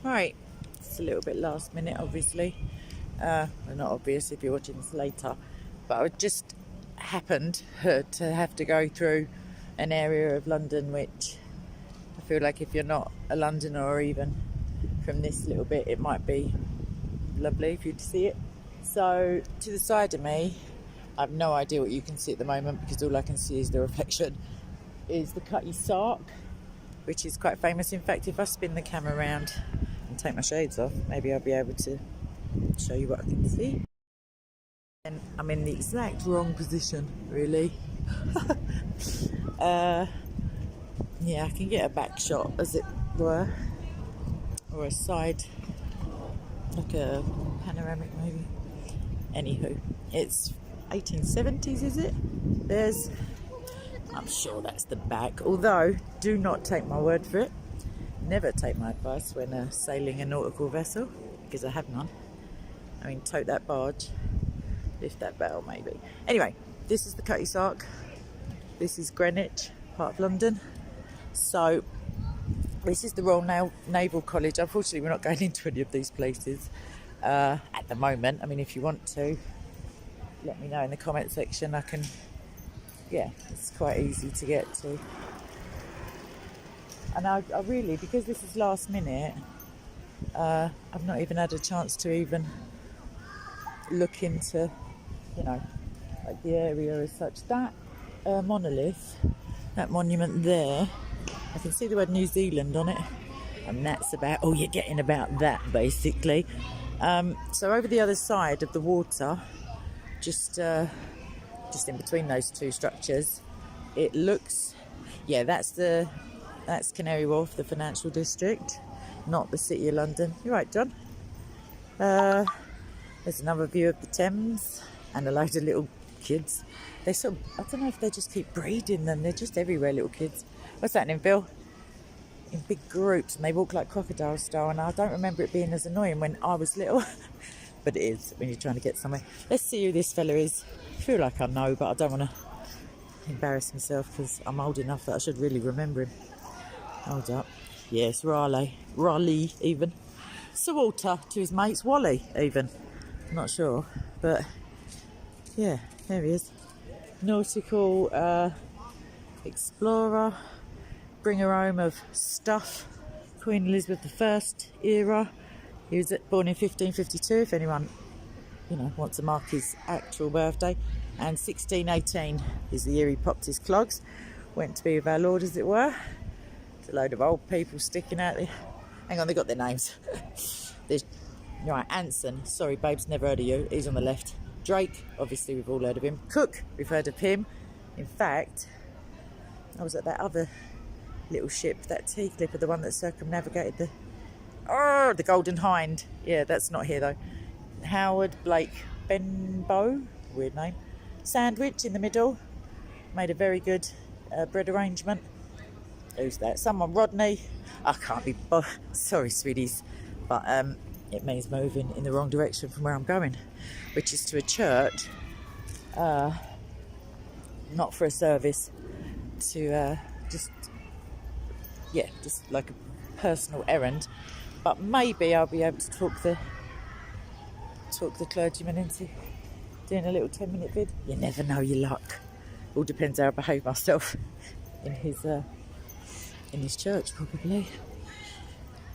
Right, it's a little bit last minute, obviously. Well, not obvious if you're watching this later, but I just happened to have to go through an area of London which I feel like if you're not a Londoner or even from this little bit, it might be lovely for you to see it. So to the side of me, I have no idea what you can see at the moment because all I can see is the reflection, is the Cutty Sark, which is quite famous. In fact, if I spin the camera around and take my shades off, maybe I'll be able to show you what I can see. And I'm in the exact wrong position, really. Yeah, I can get a back shot, as it were, or a side, like a panoramic maybe. Anywho, it's 1870s, is it? I'm sure that's the back, although do not take my word for it. Never take my advice when sailing a nautical vessel, because I have none. I mean, tote that barge, lift that bell maybe. Anyway, this is the Cutty Sark. This is Greenwich, part of London. So this is the Royal Naval College. Unfortunately, we're not going into any of these places at the moment. I mean, if you want to, let me know in the comment section. I can, yeah, it's quite easy to get to. And I really, because this is last minute, I've not even had a chance to even look into, you know, like the area as such. That monolith, that monument there, I can see the word New Zealand on it, and that's about all you're getting about that, basically. So over the other side of the water, just in between those two structures, it looks, yeah, that's Canary Wharf, the financial district, not the City of London. You're right, John. There's another view of the Thames and a load of little kids. They sort of, I don't know if they just keep breeding them. They're just everywhere, little kids. What's happening, Phil? In big groups, and they walk like crocodile style, and I don't remember it being as annoying when I was little. But it is when you're trying to get somewhere. Let's see who this fella is. I feel like I know, but I don't want to embarrass myself because I'm old enough that I should really remember him. Hold up. Yes, Raleigh even. Sir Walter to his mates, Wally even. I'm not sure, but yeah, there he is. Nautical explorer, bringer home of stuff, Queen Elizabeth I era. He was born in 1552, if anyone, you know, wants to mark his actual birthday. And 1618 is the year he popped his clogs. Went to be with our Lord, as it were. There's a load of old people sticking out there. Hang on, they got their names. There's, right, Anson, sorry babes, never heard of you. He's on the left. Drake, obviously we've all heard of him. Cook, we've heard of him. In fact, I was at that other little ship, that tea clipper, the one that circumnavigated the Golden Hind. Yeah, that's not here though. Howard Blake Benbow, weird name. Sandwich in the middle, made a very good bread arrangement. Who's that? Someone, Rodney. I can't be sorry, sweeties, but it means moving in the wrong direction from where I'm going, which is to a church, not for a service, to just like a personal errand. But maybe I'll be able to talk the clergyman into doing a little 10-minute vid. You never know your luck. All depends how I behave myself in his church, probably.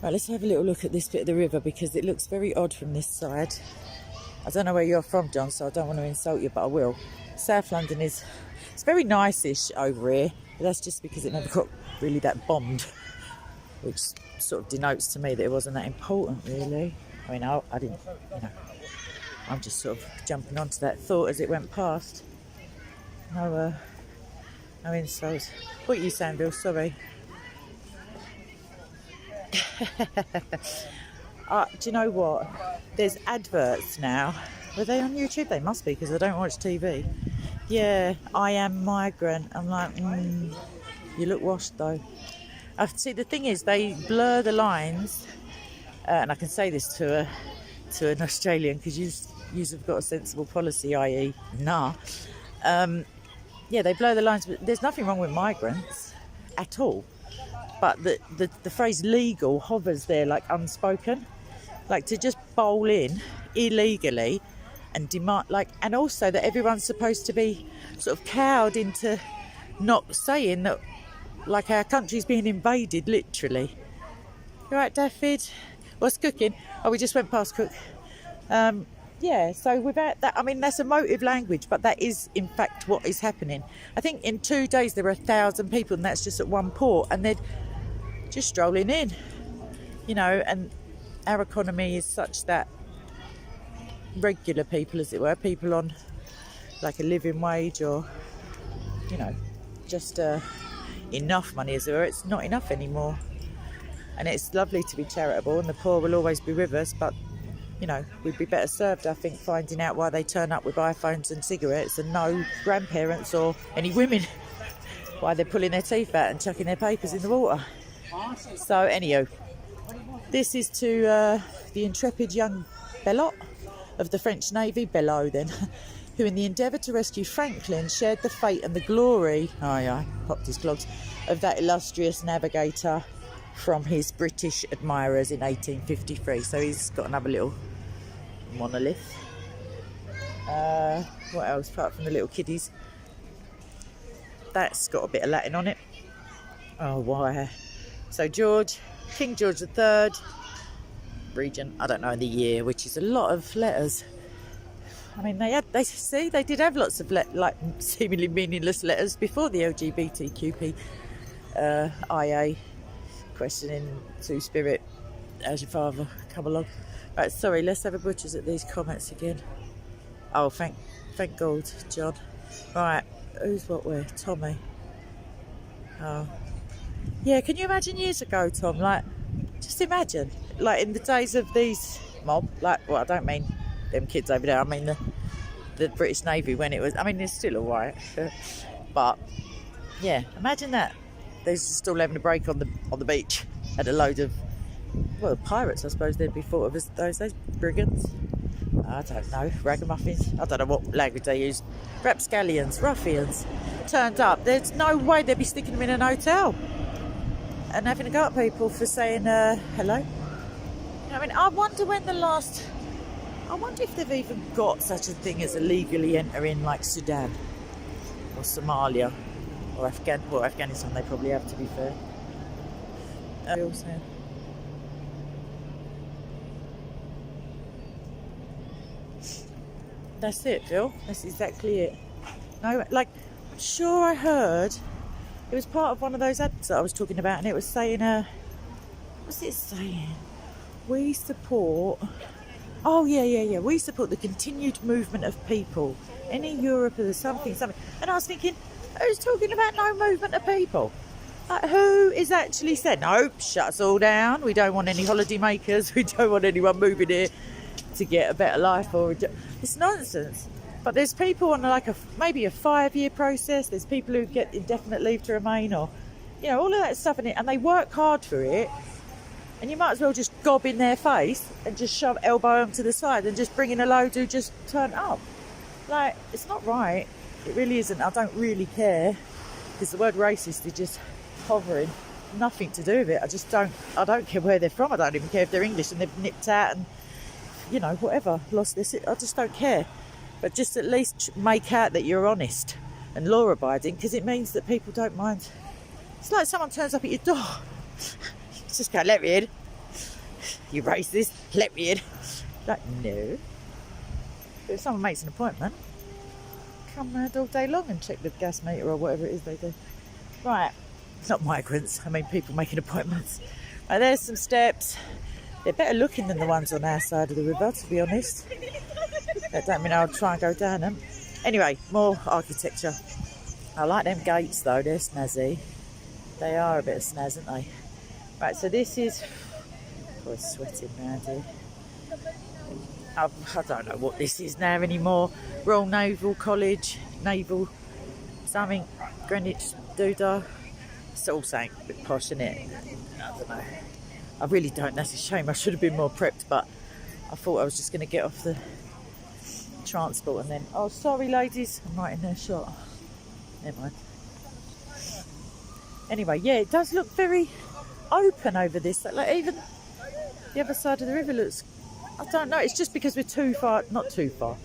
Right, let's have a little look at this bit of the river because it looks very odd from this side. I don't know where you're from, John, so I don't want to insult you, but I will. South London it's very nice-ish over here, but that's just because it never got really that bombed, which sort of denotes to me that it wasn't that important, really. I mean, I didn't, you know, I'm just sort of jumping onto that thought as it went past. No insults. What are you saying, Bill? Sorry. Do you know what? There's adverts now. Were they on YouTube? They must be because I don't watch TV. Yeah, I am migrant. I'm like, you look washed though. See, the thing is, they blur the lines, and I can say this to an Australian because you have got a sensible policy, i.e., nah. Yeah, they blur the lines, but there's nothing wrong with migrants at all. but the phrase legal hovers there like unspoken. Like to just bowl in illegally and demand, like, and also that everyone's supposed to be sort of cowed into not saying that, like, our country's being invaded, literally. You right, Daffyd? What's cooking? Oh, we just went past cook. Yeah, so without that, I mean, that's emotive language, but that is, in fact, what is happening. I think in 2 days there were 1,000 people, and that's just at one port, and they're just strolling in, you know, and our economy is such that regular people, as it were, people on like a living wage or, you know, just enough money, as it were, it's not enough anymore. And it's lovely to be charitable, and the poor will always be with us, but, you know, we'd be better served, I think, finding out why they turn up with iPhones and cigarettes and no grandparents or any women, why they're pulling their teeth out and chucking their papers in the water. So, anyhow, this is to the intrepid young Bellot of the French Navy, Bellot then, who in the endeavour to rescue Franklin shared the fate and the glory, popped his clogs, of that illustrious navigator from his British admirers in 1853. So he's got another little monolith. What else apart from the little kiddies? That's got a bit of Latin on it. Oh, why? So King George III, Regent, I don't know the year, which is a lot of letters. I mean, they did have lots of like seemingly meaningless letters before the LGBTQP IA questioning Two-Spirit, how's your father, come along. Right, sorry, let's have a butcher's at these comments again. Oh, thank God, John. Right, who's what where? Tommy. Oh. Yeah, can you imagine years ago, Tom? Like, just imagine, like in the days of these mob, like, well, I don't mean them kids over there, I mean the British Navy when it was, I mean, it's still all right, but yeah, imagine that. They're still having a break on the beach at a load of, well, pirates, I suppose they'd be thought of as those brigands. I don't know, ragamuffins, I don't know what language they use, rapscallions, ruffians, turned up. There's no way they'd be sticking them in an hotel and having a go at people for saying hello. You know, I mean, I wonder if they've even got such a thing as illegally entering like Sudan or Somalia or Afghanistan. They probably have, to be fair. That's it, Phil. That's exactly it. No, like, I'm sure I heard it was part of one of those ads that I was talking about, and it was saying, what's it saying? We support. Oh yeah. We support the continued movement of people. Any Europe or something. And I was thinking, who's talking about no movement of people? Like, who is actually said, no, shut us all down. We don't want any holiday makers. We don't want anyone moving here to get a better life or it's nonsense. But there's people on like maybe a 5-year process. There's people who get indefinite leave to remain, or, you know, all of that stuff in it, and they work hard for it. And you might as well just gob in their face and just shove elbow them to the side and just bring in a load who just turn up. Like, it's not right. It really isn't. I don't really care, because the word racist is just hovering. Nothing to do with it. I don't care where they're from. I don't even care if they're English and they've nipped out and, you know, whatever, lost this. I just don't care. But just at least make out that you're honest and law-abiding, because it means that people don't mind. It's like someone turns up at your door. Just go, let me in. You racist, let me in. Like, no. But if someone makes an appointment, come round all day long and check the gas meter or whatever it is they do. Right, it's not migrants, I mean people making appointments. Right, there's some steps. They're better looking than the ones on our side of the river, to be honest. That don't mean I'll try and go down them. Anyway, more architecture. I like them gates though, they're snazzy. They are a bit of snaz, aren't they? Right, so this is... Oh, it's sweating around here. I don't know what this is now anymore. Royal Naval College, Naval something, Greenwich Doodah. It's all saying a bit posh, isn't it? I don't know. I really don't. That's a shame. I should have been more prepped, but I thought I was just going to get off the transport and then... Oh, sorry, ladies. I'm right in their shot. Never mind. Anyway, yeah, it does look very... open over this. Like even the other side of the river looks, I don't know, it's just because we're too far, not too far,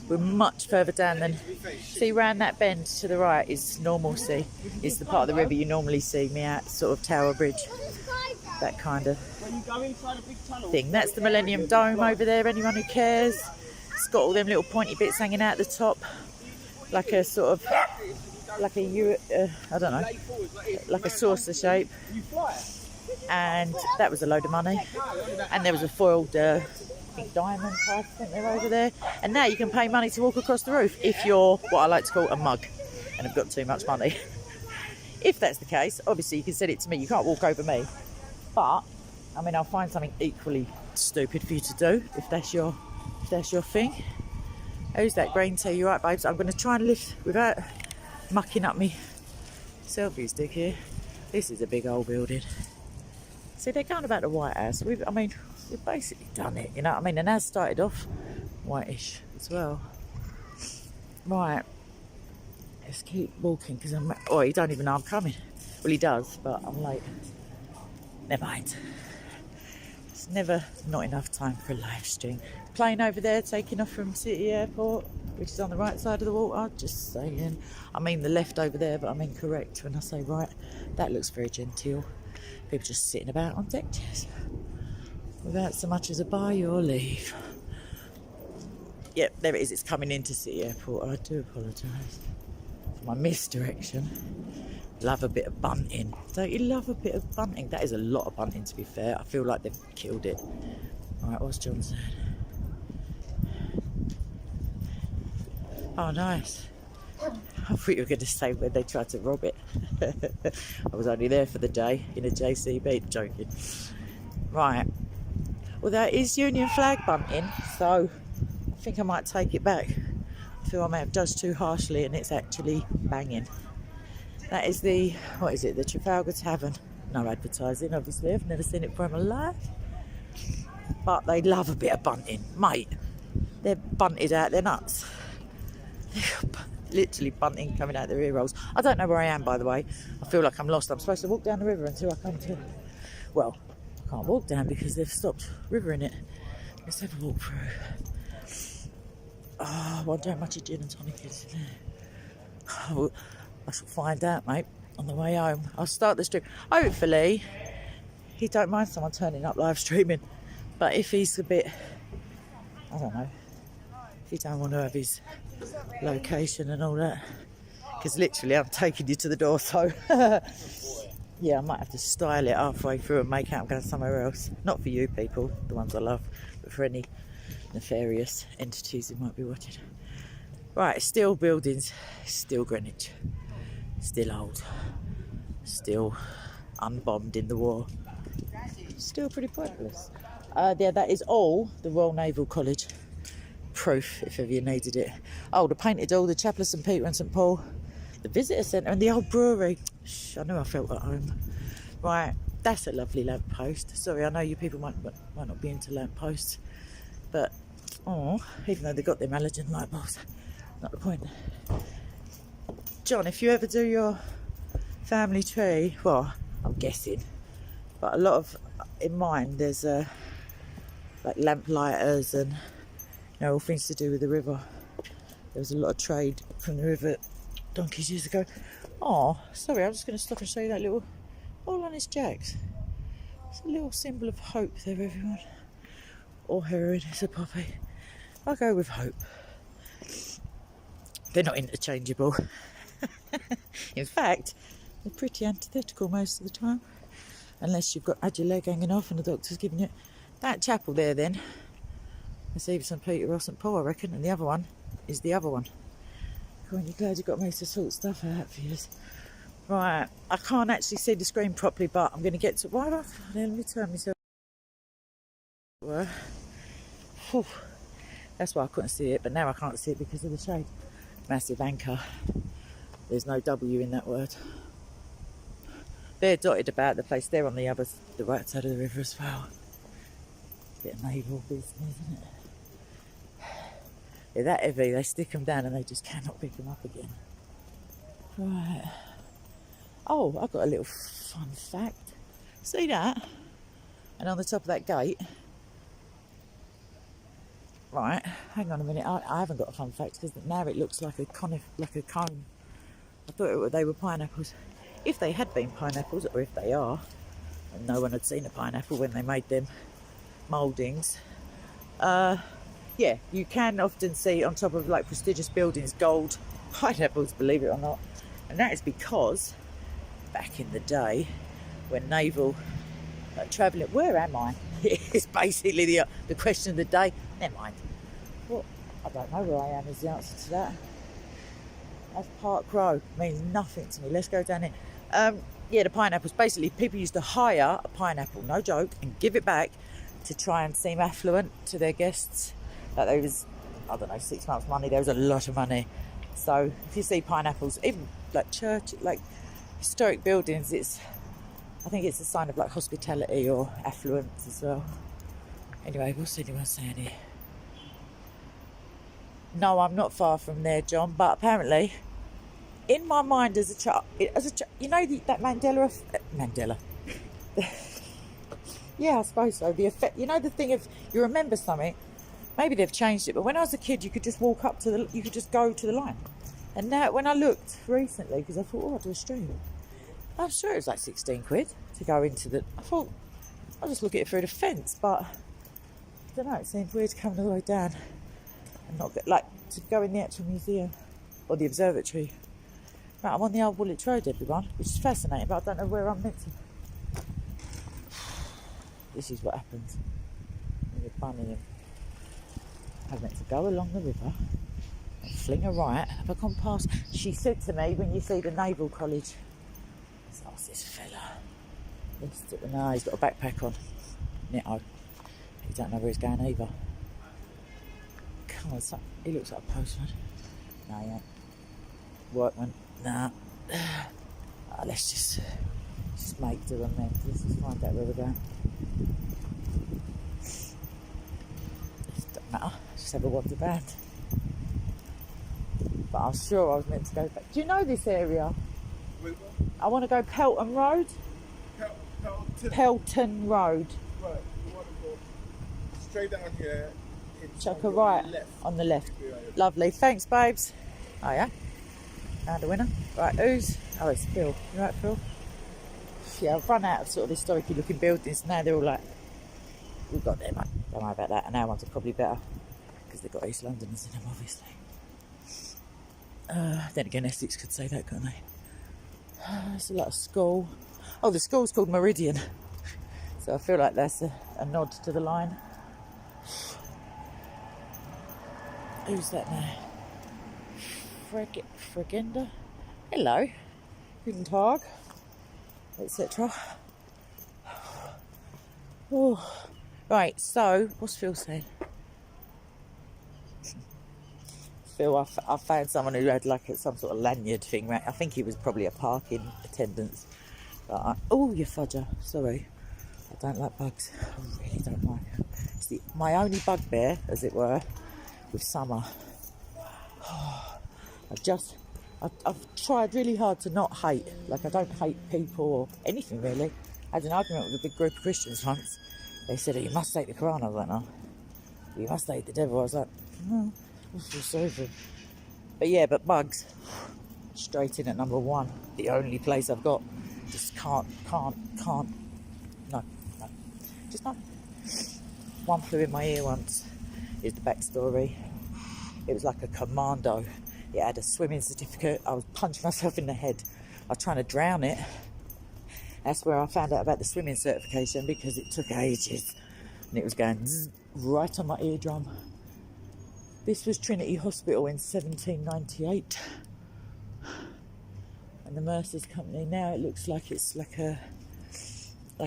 we're much further down than, see round that bend to the right is normalcy, is the part of the river you normally see me at, sort of Tower Bridge, that kind of thing. That's the Millennium Dome over there, anyone who cares. It's got all them little pointy bits hanging out the top, like a sort of, like a, I don't know, like a saucer shape. And that was a load of money. And there was a foiled big diamond type, I think they're over there. And now you can pay money to walk across the roof if you're what I like to call a mug and have got too much money. If that's the case, obviously you can send it to me. You can't walk over me. But, I mean, I'll find something equally stupid for you to do if that's your thing. Who's that green tea? You right, babes? I'm going to try and lift without mucking up me selfie stick here. This is a big old building. See, they're going about the White House. We've basically done it, you know what I mean? And ours started off whitish as well. Right. Let's keep walking because oh, he don't even know I'm coming. Well, he does, but I'm late. Never mind. It's never not enough time for a live stream. Plane over there taking off from City Airport, which is on the right side of the water. Just saying. I mean the left over there, but I'm incorrect when I say right. That looks very genteel. People just sitting about on deck chairs without so much as a bye or leave. Yep, there it is. It's coming into City Airport. I do apologise for my misdirection. Love a bit of bunting. Don't you love a bit of bunting? That is a lot of bunting, to be fair. I feel like they've killed it. Alright, what's John said? Oh, nice. I thought you were going to say when they tried to rob it. I was only there for the day in a JCB. Joking. Right. Well, that is Union flag bunting, so I think I might take it back. I feel I may have judged too harshly and it's actually banging. That is the, what is it, the Trafalgar Tavern. No advertising, obviously. I've never seen it before in my life. But they love a bit of bunting. Mate, they're bunted out their nuts. Literally bunting coming out their ear rolls. I don't know where I am, by the way. I feel like I'm lost. I'm supposed to walk down the river until I come to... Well, I can't walk down because they've stopped river in it. Let's have a walk through. Oh, I wonder how much a gin and tonic is in there. Oh, I shall find out, mate, on the way home. I'll start the stream. Hopefully, he don't mind someone turning up live streaming. But if he's a bit... I don't know. If he don't want to have his location and all that, because literally I'm taking you to the door, so yeah, I might have to style it halfway through and make out I'm going somewhere else. Not for you people, the ones I love, but for any nefarious entities who might be watching. Right, still buildings, still Greenwich, still old, still unbombed in the war, still pretty pointless. Yeah, that is all the Royal Naval College. Proof if ever you needed it. Oh, the Painted Hall, the Chapel of St Peter and St Paul, the visitor centre and the old brewery. Shh, I knew I felt at home. Right, that's a lovely lamp post. Sorry, I know you people might not be into lamp posts, but oh, even though they've got them halogen light bulbs, not the point. John, if you ever do your family tree, well, I'm guessing, but a lot of in mine there's like lamp lighters and all things to do with the river. There was a lot of trade from the river donkeys years ago. Oh, sorry, I'm just going to stop and show you that little, all on his jacks. It's a little symbol of hope there, everyone. Or heroin, it's a poppy. I'll go with hope. They're not interchangeable. In fact, they're pretty antithetical most of the time. Unless you've had your leg hanging off and the doctor's giving you that chapel there then. It's either St Peter or St Paul, I reckon, and the other one is the other one. Cool, you're glad you got me to sort stuff out for you. Right, I can't actually see the screen properly, but I'm going to get to... Why don't I... Let me turn myself... Whew. That's why I couldn't see it, but now I can't see it because of the shade. Massive anchor. There's no W in that word. They're dotted about the place. They're on the right side of the river as well. Bit of naval business, isn't it? They're that heavy, they stick them down and they just cannot pick them up again. Right. Oh, I've got a little fun fact. See that? And on the top of that gate, right, hang on a minute, I haven't got a fun fact because now it looks like a cone. I thought they were pineapples. If they had been pineapples, or if they are, and no one had seen a pineapple when they made them mouldings, yeah, you can often see on top of like prestigious buildings gold pineapples, believe it or not. And that is because back in the day when naval travelling, where am I? It's basically the question of the day. Never mind. Well, I don't know where I am is the answer to that. That's Park Row. Means nothing to me. Let's go down here. Yeah, the pineapples. Basically, people used to hire a pineapple, no joke, and give it back to try and seem affluent to their guests. Like there was, I don't know, 6 months' money. There was a lot of money. So if you see pineapples, even like church, like historic buildings, I think it's a sign of like hospitality or affluence as well. Anyway, what's anyone saying here? No, I'm not far from there, John, but apparently in my mind as a child, you know that Mandela. Yeah, I suppose so. The effect, you know, the thing of you remember something. Maybe they've changed it, but when I was a kid, you could just walk up you could just go to the line. And now, when I looked recently, because I thought, oh, I'll do a stream. I'm sure it was like 16 quid to go into the. I thought I'll just look at it through the fence, but I don't know. It seemed weird coming all the way down and not like to go in the actual museum or the observatory. Right, I'm on the old Woolwich Road, everyone, which is fascinating, but I don't know where I'm meant to. This is what happens when you're bunnying. I'm meant to go along the river and fling a right. Have I gone past? She said to me, when you see the Naval College, what's this fella? No, he's got a backpack on. No, he don't know where he's going either. Come on, he looks like a postman. No, he ain't. Workman. Nah. Let's just make do them then. Let's just find out where we're going. It doesn't matter. Just have a wander around. But I'm sure I was meant to go back. Do you know this area? I want to go Pelton Road. Pelton Road. Right, you want to go straight down here. Chuck a right on the left. Lovely. Thanks, babes. Oh, yeah? Found a winner. Right, who's... Oh, it's Phil. You right, Phil? Yeah, I've run out of sort of historically looking buildings. Now they're all like... We've got them, mate. Don't worry about that. And our ones are probably better. Because they've got East Londoners in them, obviously. Then again, Essex could say that, couldn't they? It's a lot of school. Oh, the school's called Meridian. So I feel like that's a nod to the line. Who's that now? Fregenda? Hello. Guten Tag. Etc. Oh. Right, so, what's Phil saying? Phil, I found someone who had like some sort of lanyard thing, right? I think he was probably a parking attendant. But oh, you fudger. Sorry. I don't like bugs. I really don't like them. It's my only bugbear, as it were, with summer. I've tried really hard to not hate. Like, I don't hate people or anything, really. I had an argument with a big group of Christians once. They said, oh, you must hate the Quran. I was like, no. You must hate the devil. I was like, no. I feel sorry for him. But yeah, but bugs. Straight in at number one. The only place I've got. Just can't. No. Just no. One flew in my ear once. Is the backstory. It was like a commando. It had a swimming certificate. I was punching myself in the head. I was trying to drown it. That's where I found out about the swimming certification, because it took ages. And it was going zzz, right on my eardrum. This was Trinity Hospital in 1798. And the Mercer's Company, now it looks like it's like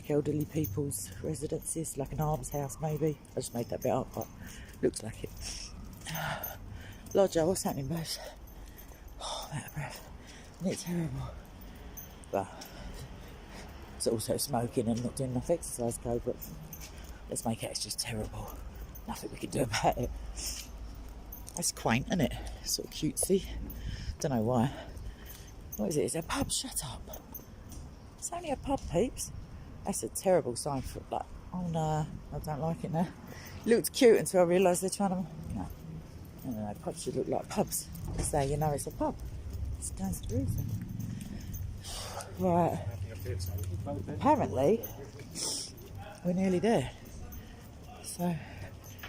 elderly people's residences, like an almshouse maybe. I just made that bit up, but looks like it. Lodger, what's happening, babes? Oh, I'm out of breath. Isn't it terrible? Well, it's also smoking and not doing enough exercise, but let's make it, it's just terrible. Nothing we can do about it. It's quaint, isn't it? Sort of cutesy. Don't know why. What is it? Is it a pub? Shut up. It's only a pub, peeps. That's a terrible sign for like, oh no, I don't like it now. Looked cute until I realised they're trying to, no, pubs should look like pubs. So you know it's a pub. It stands to reason. Right. Apparently, we're nearly there. So,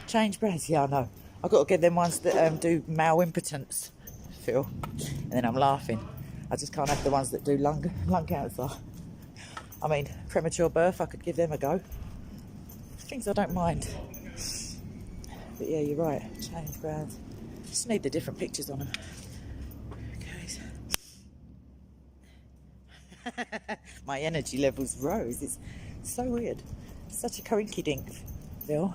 change brands. Yeah, I know. I've got to get them ones that do male impotence, Phil. And then I'm laughing. I just can't have the ones that do lung cancer. I mean, premature birth, I could give them a go. Things I don't mind. But yeah, you're right. Change brands. Just need the different pictures on them. Okay. My energy levels rose. It's so weird. Such a coinkydink, Bill.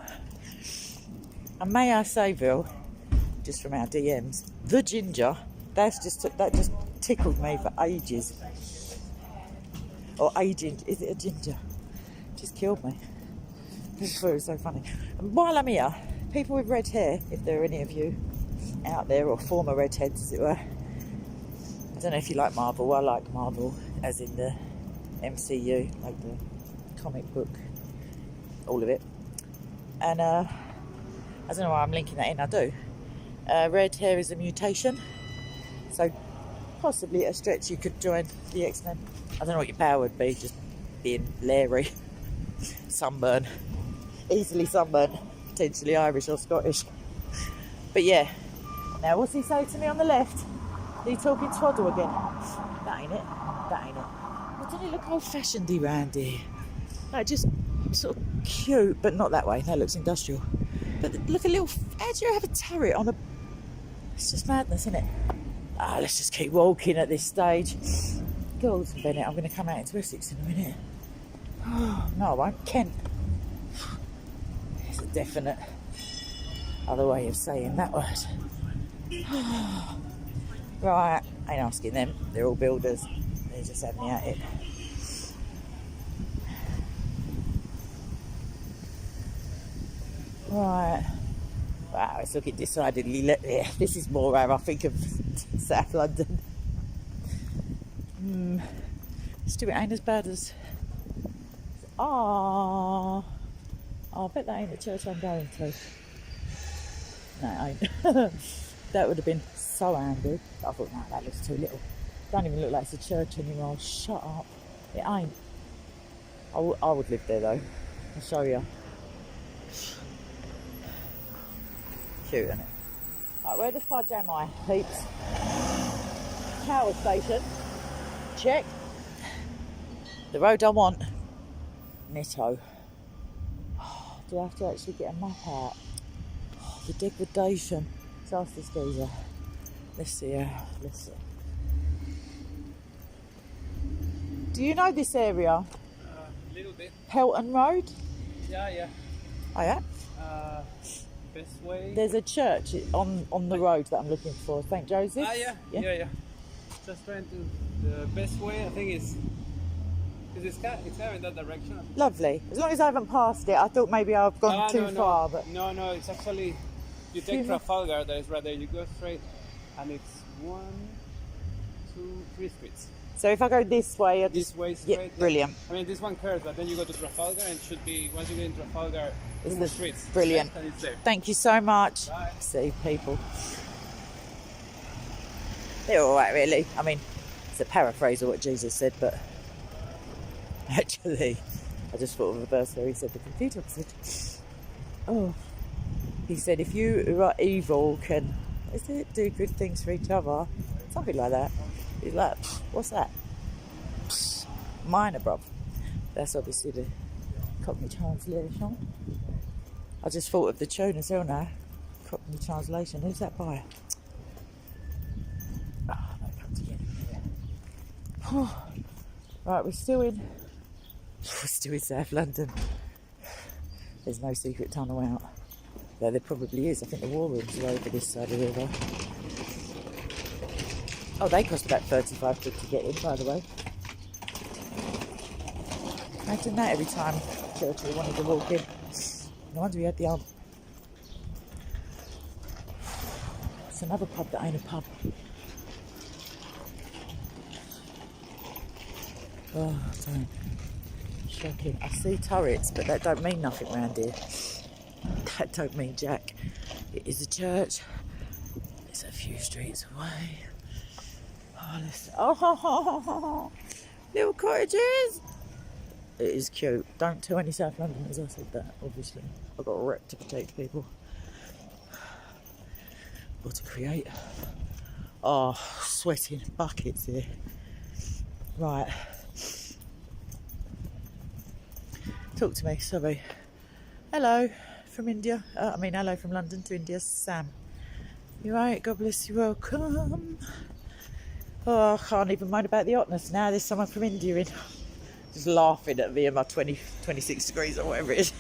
And may I say, Bill, just from our DMs, the ginger, that just tickled me for ages. Or aging, is it a ginger? Just killed me. This was so funny. And while I'm here, people with red hair, if there are any of you out there, or former redheads as it were, I don't know if you like Marvel. I like Marvel, as in the MCU, like the comic book, all of it. And I don't know why I'm linking that in, I do. Red hair is a mutation, so possibly at a stretch you could join the X-Men. I don't know what your power would be, just being Larry. Sunburn. Easily sunburnt. Potentially Irish or Scottish. But yeah. Now what's he say to me on the left? Are you talking twaddle again? That ain't it. That ain't it. Well, doesn't it look old-fashioned-y round here? Like just sort of cute, but not that way. That looks industrial. But look a little... How do you have a turret on a... It's just madness, isn't it? Ah, let's just keep walking at this stage. Girls and Bennett, I'm going to come out into Essex in a minute. Oh, no, I won't. Kent. It's a definite other way of saying that word. Right, I ain't asking them. They're all builders. They're just having me at it. Right. Wow, it's looking decidedly... Yeah, this is more how I think of South London. Still, it ain't as bad as... Oh, I bet that ain't the church I'm going to. No, it ain't. That would have been so handy. I thought, no, that looks too little. Don't even look like it's a church anymore. Shut up. It ain't. I would live there though. I'll show you. Cute, isn't it? Right, where the fudge am I, peeps? Power station. Check. The road I want. Netto. Oh, do I have to actually get a map out? Oh, the degradation. Let's ask this geezer. Let's see. Let's see. Do you know this area? A little bit. Pelton Road? Yeah. Oh yeah? Best way. There's a church on the road that I'm looking for. St. Joseph's? Yeah. Just trying to... The best way, I think, is... Because it's kind of in that direction. Lovely. As long as I haven't passed it. I thought maybe I've gone too far. But No, it's actually... You take Trafalgar, that is right there. You go straight, and it's 1, 2, 3 streets. So if I go this way... This way straight. Yeah, brilliant. I mean, this one curves, but then you go to Trafalgar, and it should be... Once you get in Trafalgar, 2 more streets. Brilliant. And it's there. Thank you so much. Bye. See, people. They're all right, really. I mean, it's a paraphrase of what Jesus said, but actually, I just thought of a verse where he said the complete opposite. Oh, he said, if you who are evil can, is it do good things for each other? Something like that. He's like, what's that? Minor, bruv. That's obviously the Cockney translation. I just thought of the tune as well now. Cockney translation. Who's that by? Right, we're still in South London. There's no secret tunnel out. Though there probably is. I think the war rooms are over this side of the river. Oh, they cost about 35 quid to get in, by the way. Imagine that every time Churchill wanted to walk in. No wonder we had the arm. It's another pub that ain't a pub. Oh, damn. Shocking. I see turrets, but that don't mean nothing round here. That don't mean jack. It is a church. It's a few streets away. Oh, listen. Oh, little cottages. It is cute. Don't tell any South Londoners I said that, obviously. I've got a rep to protect people. Or to create. Oh, sweating buckets here. Right. Talk to me, sorry. Hello from India. Hello from London to India, Sam. You right? God bless you, welcome. Oh, I can't even moan about the hotness now. There's someone from India in. Just laughing at me and my 26 degrees or whatever it is.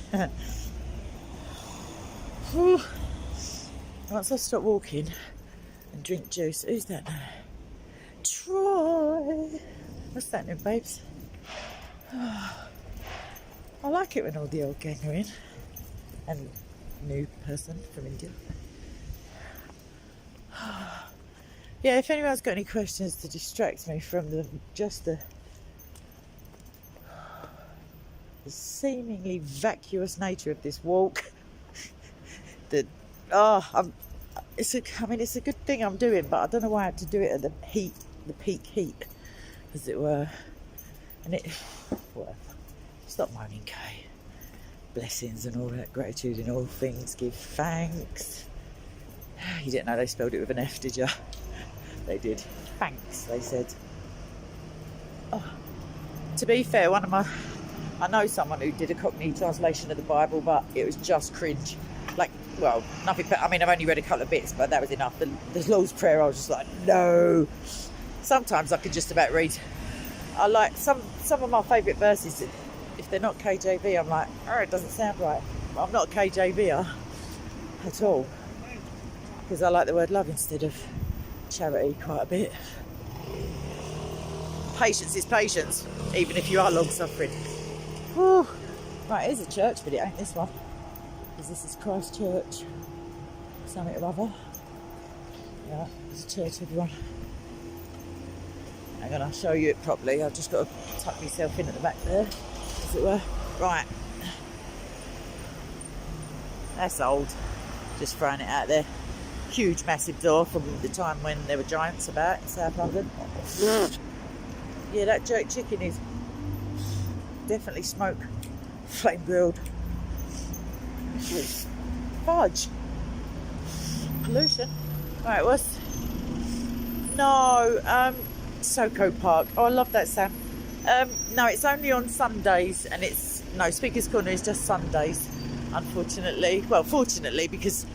Once I stop walking and drink juice, who's that now? Troy. What's that name, babes? I like it when all the old gang are in. And new person from India. Yeah, if anyone's got any questions to distract me from the seemingly vacuous nature of this walk. It's a good thing I'm doing, but I don't know why I had to do it at the peak heat, as it were. And stop moaning, Kay. Blessings and all that, gratitude in all things, give thanks. You didn't know they spelled it with an F, did you? They did. Thanks, they said. Oh, to be fair, I know someone who did a Cockney translation of the Bible, but it was just cringe. Nothing. I've only read a couple of bits, but that was enough. The Lord's Prayer, I was just like, no. Sometimes I could just about read. I like some of my favourite verses. If they're not KJV, I'm like, oh, it doesn't sound right. But I'm not a KJVer at all, because I like the word love instead of charity quite a bit. Patience is patience, even if you are long-suffering. Whew. Right, here's a church, but it ain't this one, because this is Christ Church, something or other. Yeah, it's a church, everyone. Hang on, I'll show you it properly. I've just got to tuck myself in at the back there, as it were. Right. That's old. Just throwing it out there. Huge, massive door from the time when there were giants about in South London. Yeah, that jerk chicken is definitely smoked, flame grilled. Fudge. Pollution. Right, Soco Park. Oh, I love that, Sam. No, it's only on Sundays, and Speaker's Corner is just Sundays, unfortunately. Well, fortunately, because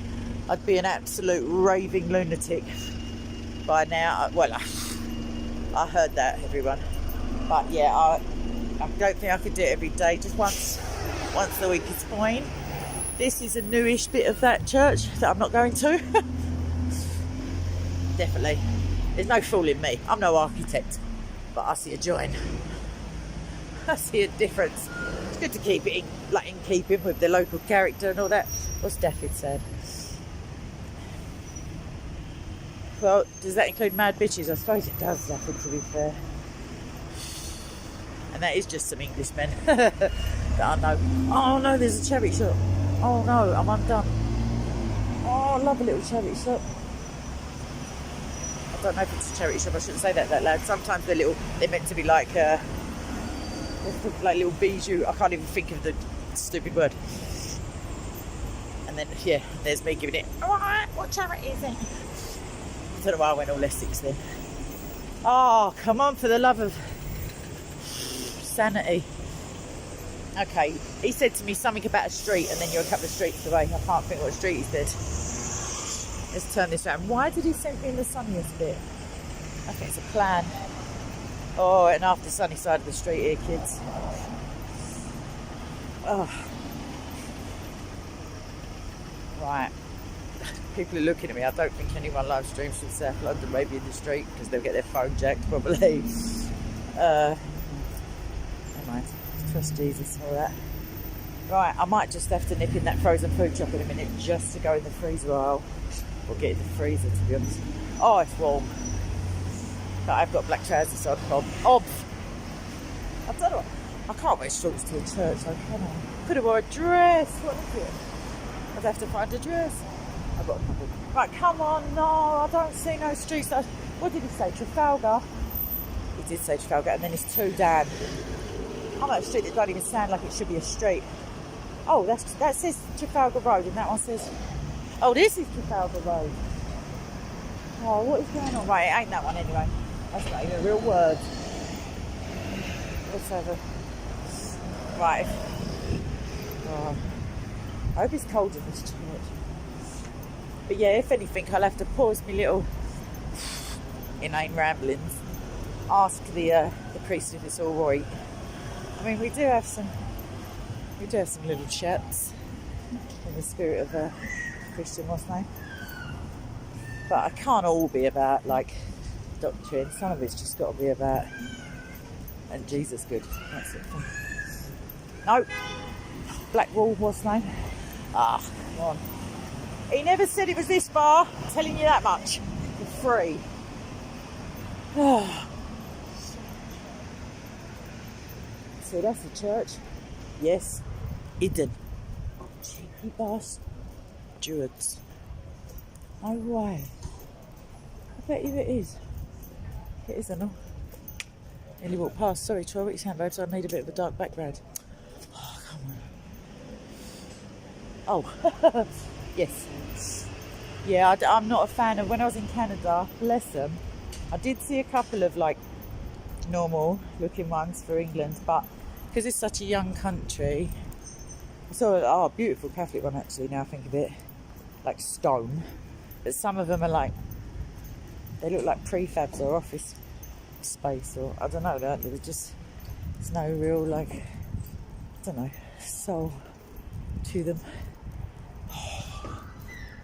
I'd be an absolute raving lunatic by now. I heard that, everyone. But yeah, I don't think I could do it every day. Just once a week is fine. This is a newish bit of that church that I'm not going to. Definitely. There's no fooling me. I'm no architect, but I see a join. I see a difference. It's good to keep it in keeping with the local character and all that. What's Daffyd said? Well, does that include mad bitches? I suppose it does, Daffyd, to be fair. And that is just some Englishmen that I know. Oh no, there's a charity shop. Oh no, I'm undone. Oh, I love a little charity shop. I don't know if it's a charity shop. I shouldn't say that loud. Sometimes they're meant to be like little bijou. I can't even think of the stupid word. And then, yeah, there's me giving it, alright, what charity is it? I don't know why I went all Essex then. Oh, come on, for the love of sanity. Okay, he said to me something about a street, and then you're a couple of streets away. I can't think what street he said. Let's turn this around. Why did he send me in the sunniest bit? I think it's a plan. Oh, and after the sunny side of the street here, kids. Oh. Right. People are looking at me. I don't think anyone live streams from South London, maybe in the street, because they'll get their phone jacked probably. Never mind. Trust Jesus and all that. Right, I might just have to nip in that frozen food shop in a minute just to go in the freezer aisle. Or get in the freezer, to be honest. Oh, it's warm. But I've got black trousers, so I'd obs. I don't know. I can't wear shorts to a church, so can I? Could have wore a dress. What is it? I'd have to find a dress. I've got a couple. Right, come on, no, I don't see no streets. What did he say? Trafalgar? He did say Trafalgar, and then it's 2 down. I'm at a street that don't even sound like it should be a street. Oh, that says Trafalgar Road, and that one says... Oh, this is Trafalgar Road. Oh, what is going on? Right, it ain't that one anyway. That's not even a real word. Let's have a... Right. Oh, I hope it's cold in this church. But yeah, if anything, I'll have to pause my little inane ramblings. Ask the priest if it's all right. I mean, we do have some little chats in the spirit of Christian, what's name? But I can't all be about like doctrine. Some of it's just got to be about and Jesus good. That's it. No, Blackwall, what's name? Ah, come on. He never said it was this far. I'm telling you that much for free. So that's the church. Yes, Eden. Cheeky bastards. No way. I bet you it is. It is, I know. Nearly walked past. Sorry, Troy, what are you saying, babes? I need a bit of a dark background. Oh, come on. Oh, yes. Yeah, I'm not a fan of... When I was in Canada, bless them, I did see a couple of, like, normal looking ones for England, but because it's such a young country, I saw a beautiful Catholic one actually, now I think of it, like stone, but some of them are like, they look like prefabs or office space, or I don't know, there's no real, like, I don't know, soul to them.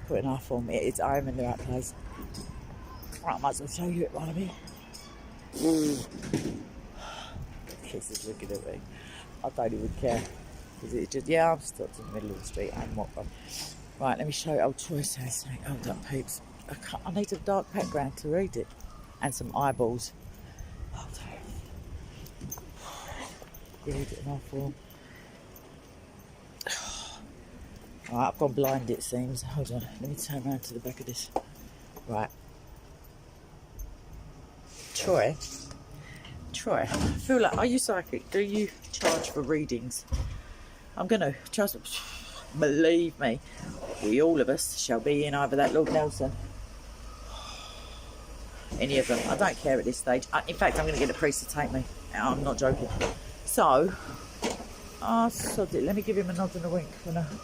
Put in our form, I'm in the right place. Right, I might as well show you it while I'm here. Kiss is looking at me. I don't even care. Is it just, yeah, I'm stopped in the middle of the street and what one. Right, let me show you. Oh, Troy says something. Hold up, peeps. I need a dark background to read it. And some eyeballs. Hold on. Read it in our form. Right, I've gone blind, it seems. Hold on, let me turn around to the back of this. Right. Troy, I feel like, are you psychic? Do you charge for readings? I'm going to trust, believe me, all of us shall be in either that Lord Nelson, any of them. I don't care at this stage. In fact, I'm going to get a priest to take me. I'm not joking. So, sod it. Let me give him a nod and a wink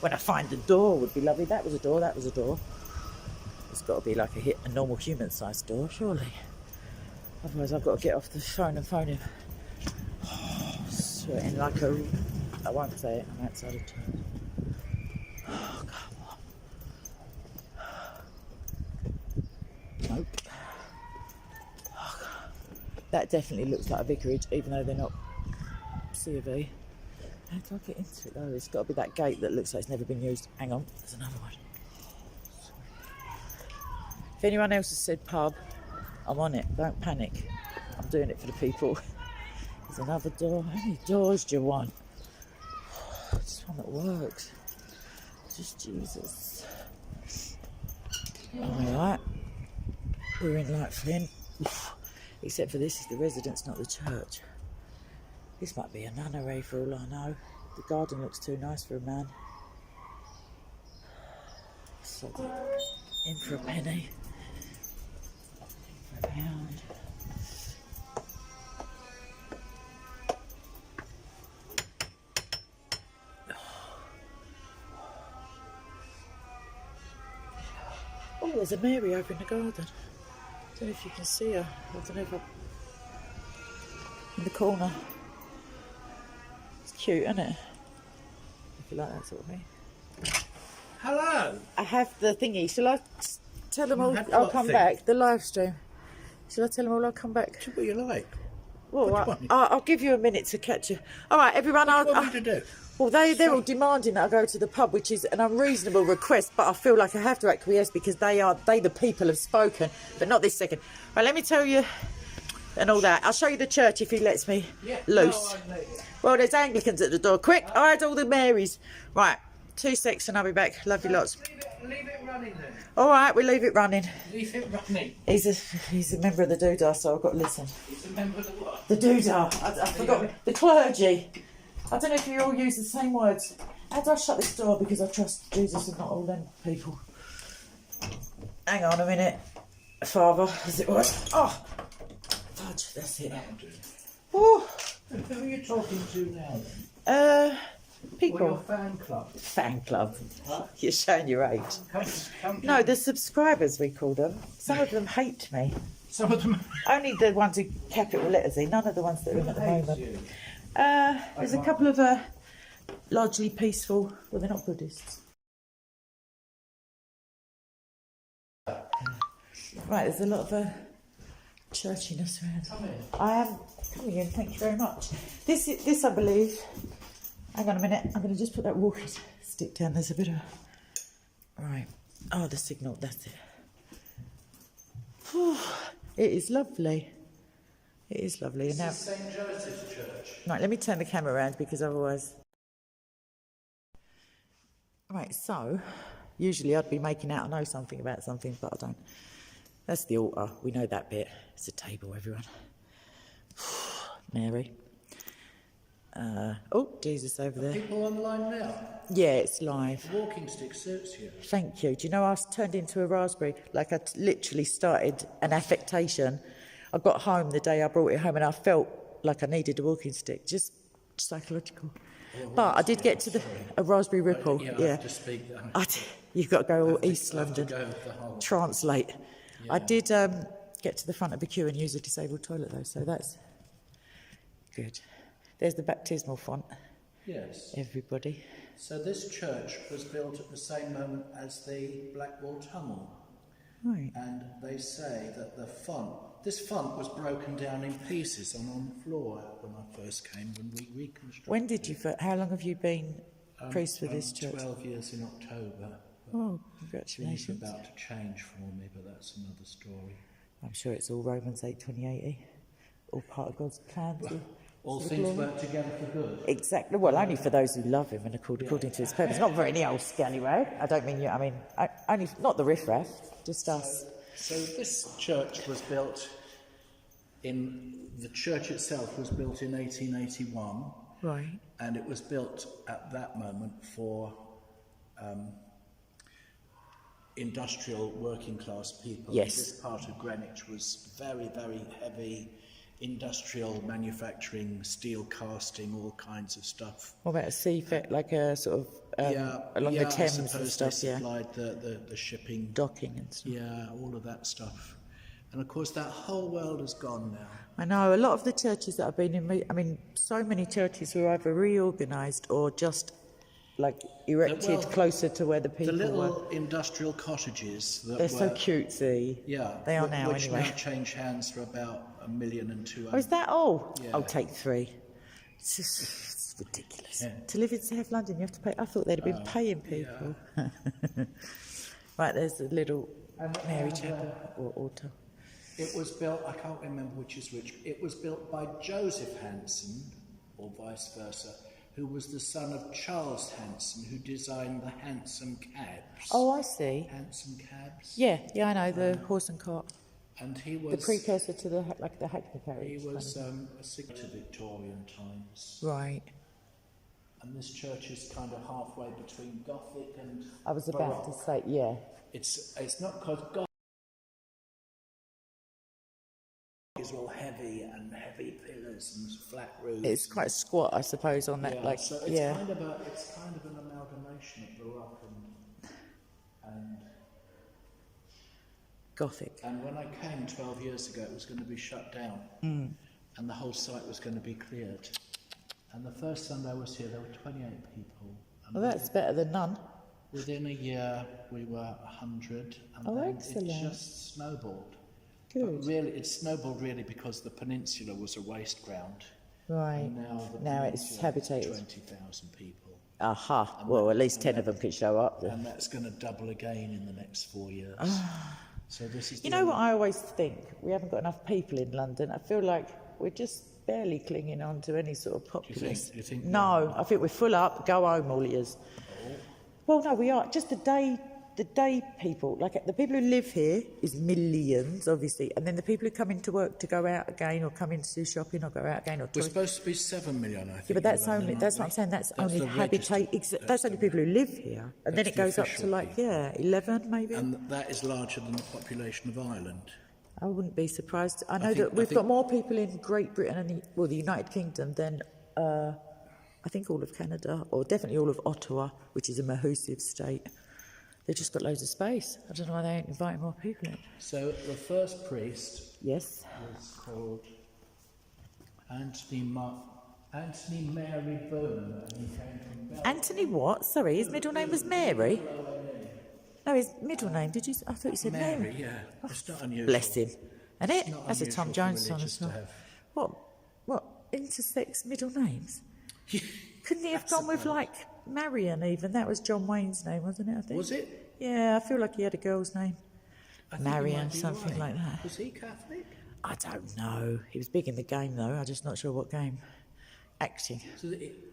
when I find the door. Would be lovely. That was a door. It's got to be like a normal human-sized door, surely. Otherwise, I've got to get off the phone and phone him. Sweating like a... I won't say it. I'm outside of town. Oh, come on. Nope. Oh, that definitely looks like a vicarage, even though they're not C of E. How do I get into it, though? It's got to be that gate that looks like it's never been used. Hang on. There's another one. If anyone else has said pub, I'm on it, don't panic. I'm doing it for the people. There's another door. How many doors do you want? Just one that works. Just Jesus. Alright. We're in Light Flynn. Except for this is the residence, not the church. This might be a nunnery for all I know. The garden looks too nice for a man. So, in for a penny. Pound. Oh, there's a Mary over in the garden. I don't know if you can see her. I don't know if in the corner. It's cute, isn't it? If you like that sort of thing. Hello. I have the thingy. Shall I tell them all I'll come back? The live stream. Shall I tell them all I'll come back? Do what you like. Well, I'll give you a minute to catch you. All right, everyone. What do you want me to do? Well, they're all demanding that I go to the pub, which is an unreasonable request, but I feel like I have to acquiesce because they the people have spoken, but not this second. Right, let me tell you and all that. I'll show you the church if he lets me loose. No, Well, there's Anglicans at the door. Quick, I had all the Marys. Right, 2 secs and I'll be back. Love you lots. leave it running then. All right, we leave it running. Leave it running. He's a member of the Doodah, so I've got to listen. He's a member of the what? The Doodah. I forgot. The clergy. I don't know if you all use the same words. How do I shut this door? Because I trust Jesus and not all them people. Hang on a minute, Father, as it were. Oh, fudge, that's it. Oh. Who are you talking to now then? People. Or your fan club? Fan club. Huh? You're showing your age. Come No, the subscribers, we call them. Some of them hate me. Some of them. Only the ones who capital letters E, none of the ones that are in at the moment. You. There's a couple of largely peaceful, well, they're not Buddhists. Right, there's a lot of churchiness around. Come in. I am coming in, thank you very much. This I believe, hang on a minute, I'm going to just put that walking stick down, there's a bit of, right, oh, the signal, that's it. It is lovely. It is lovely. And now, St. Joseph's Church. right, let me turn the camera around because otherwise. Right, so usually I'd be making out I know something about something, but I don't. That's the altar. We know that bit. It's a table, everyone. Mary. Oh, Jesus over there. People online now. Yeah, it's live. The walking stick suits you. Thank you. Do you know I turned into a raspberry? Like I literally started an affectation. I got home the day I brought it home and I felt like I needed a walking stick, just psychological. But I did get to a raspberry ripple. Yeah, Yeah. I have to speak. You've got to go all East I have to London. go the whole. Translate. Yeah. I did get to the front of the queue and use a disabled toilet though, so that's good. There's the baptismal font. Yes. Everybody. So this church was built at the same moment as the Blackwall Tunnel. Right. And they say that this font was broken down in pieces and on the floor when I first came, when we reconstructed. When did you? How long have you been priest for this church? 12 years in October. Oh, Things congratulations! are about to change for me, but that's another story. I'm sure it's all Romans 8:28, all part of God's plan. All for the things glory. work together for good. Exactly. Well, only for those who love Him and according to His purpose. Not for any old scallywag. I don't mean you. I mean, only not the riffraff, just us. So this church was built the church itself was built in 1881. Right. And it was built at that moment for industrial working class people. Yes. This part of Greenwich was very, very heavy industrial manufacturing, steel casting, all kinds of stuff. What about a seafare, like a sort of along the Thames and I suppose stuff? they Yeah. supplied the shipping. Docking and stuff. Yeah, all of that stuff. And of course that whole world is gone now. I know a lot of the churches that I've been in. I mean, so many churches were either reorganised or just like erected closer to where the people The were. little industrial cottages that They're were, so cutesy. Yeah, they are now which anyway. now change hands for about $1,200,000. Oh, is that all? Yeah. I'll take 3. It's just it's ridiculous. Yeah. To live in South London, you have to pay. I thought they'd have been paying people. Right, there's the little Mary Chapel or altar. It was built, I can't remember which is which, it was built by Joseph Hanson, or vice versa, who was the son of Charles Hanson, who designed the hansom cabs. Oh, I see. Hansom cabs. Yeah, I know, the horse and cart. And he The was... precursor to the Hackney carriage. He was a signature to Victorian times. Right. And this church is kind of halfway between Gothic and I was about to say, yeah. It's not because Gothic is all heavy pillars and flat roofs. It's quite squat, I suppose, on that. Yeah, so it's kind of an amalgamation of Baroque and Gothic. And when I came 12 years ago, it was going to be shut down, and the whole site was going to be cleared. And the first Sunday I was here, there were 28 people. And Well, that's better than none. within a year, we were 100, and Oh, then excellent. it just snowballed. Good. But really, it snowballed really because the peninsula was a waste ground. Right. And Now the it's peninsula habitated. has 20,000 people. Aha. Well, at least 10 of them could show up then. And that's going to double again in the next 4 years. So this is You the know what I always think? We haven't got enough people in London. I feel like we're just barely clinging on to any sort of populace. Do you think No, I think we're full up. Go home, all ears. Well, no, we are. Just the day people, like the people who live here is millions, obviously, and then the people who come into work to go out again or come in to do shopping or go out again or We're supposed to be 7 million, I think. yeah, but that's in London, only, aren't that's what we? I'm saying, that's That's only the habitat, registered- that's only people who live here. And then that's it the goes up to official like, people. 11 maybe. And that is larger than the population of Ireland. I wouldn't be surprised. I know think- that I we've think- got more people in Great Britain and the United Kingdom than I think all of Canada, or definitely all of Ottawa, which is a massive state. They've just got loads of space. I don't know why they ain't inviting more people in. So the first priest Yes. was called Anthony Mary Bowman, and he came from Belgium. Anthony what? Sorry, his middle name was Mary? No, his middle name, did you? I thought you said Mary. Mary, yeah. It's not unusual. Bless him. And it? not That's a Tom unusual for Jones song religious as well. to have. What? Intersex middle names? Couldn't he have gone with suppose. like Marion even? That was John Wayne's name, wasn't it, I think? Was it? Yeah, I feel like he had a girl's name. I think you Marion, might be something right. like that. Was he Catholic? I don't know. He was big in the game though, I'm just not sure what game. Acting. So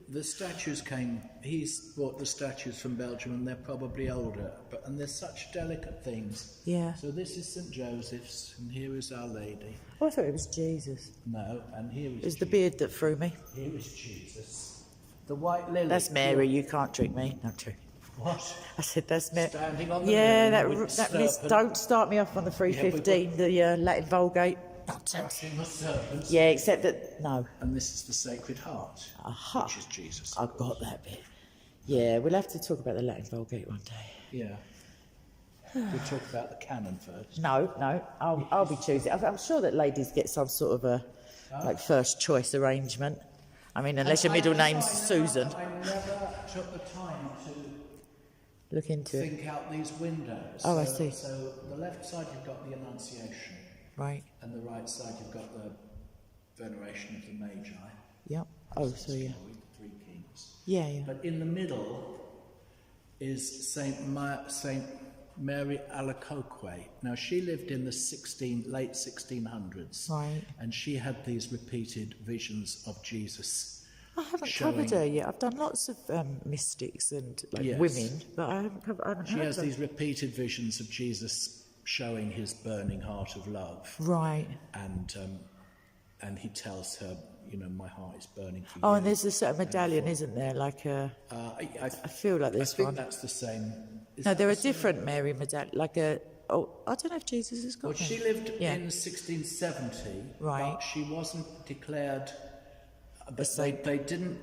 the statues came. He's bought the statues from Belgium, and they're probably older. And they're such delicate things. Yeah. So this is St Joseph's, and here is Our Lady. Oh, I thought it was Jesus. No, and here is. It was the Jesus. beard that threw me. Here is Jesus. The white lily. That's Mary, you can't trick me. No, true. What? I said that's Mary. Standing on the Yeah, moon with that miss, serpent. don't start me off on the 315, the Latin Vulgate. Crossing the serpents. Yeah, except that, no. And this is the Sacred Heart, Aha. which is Jesus. I got that bit. Yeah, we'll have to talk about the Latin Vulgate one day. Yeah. We'll talk about the canon first. No, I'll be choosing. I'm sure that ladies get some sort of a like first choice arrangement. I mean, unless your middle name's Susan. I never took the time to Look into it. think out these windows. Oh, I see. So the left side you've got the Annunciation, Right. and the right side you've got the Veneration of the Magi. Yep. Oh, so yeah. With the three kings. Yeah, yeah. But in the middle is Saint Mary Alacoque. Now she lived in the late 1600s, Right. and she had these repeated visions of Jesus. I haven't showing- covered her yet. I've done lots of mystics and like Yes. women, but I haven't covered. I haven't She heard has of these repeated visions of Jesus showing his burning heart of love, Right. and he tells her, you know, my heart is burning for Oh, you. and there's a certain medallion, isn't there? Like I feel like I this think one. that's the same. Is No, that there the are same? different Mary medallion. Like a. Oh, I don't know if Jesus has got Well, one. she lived Yeah. in 1670, Right. but she wasn't declared. But saint. they didn't.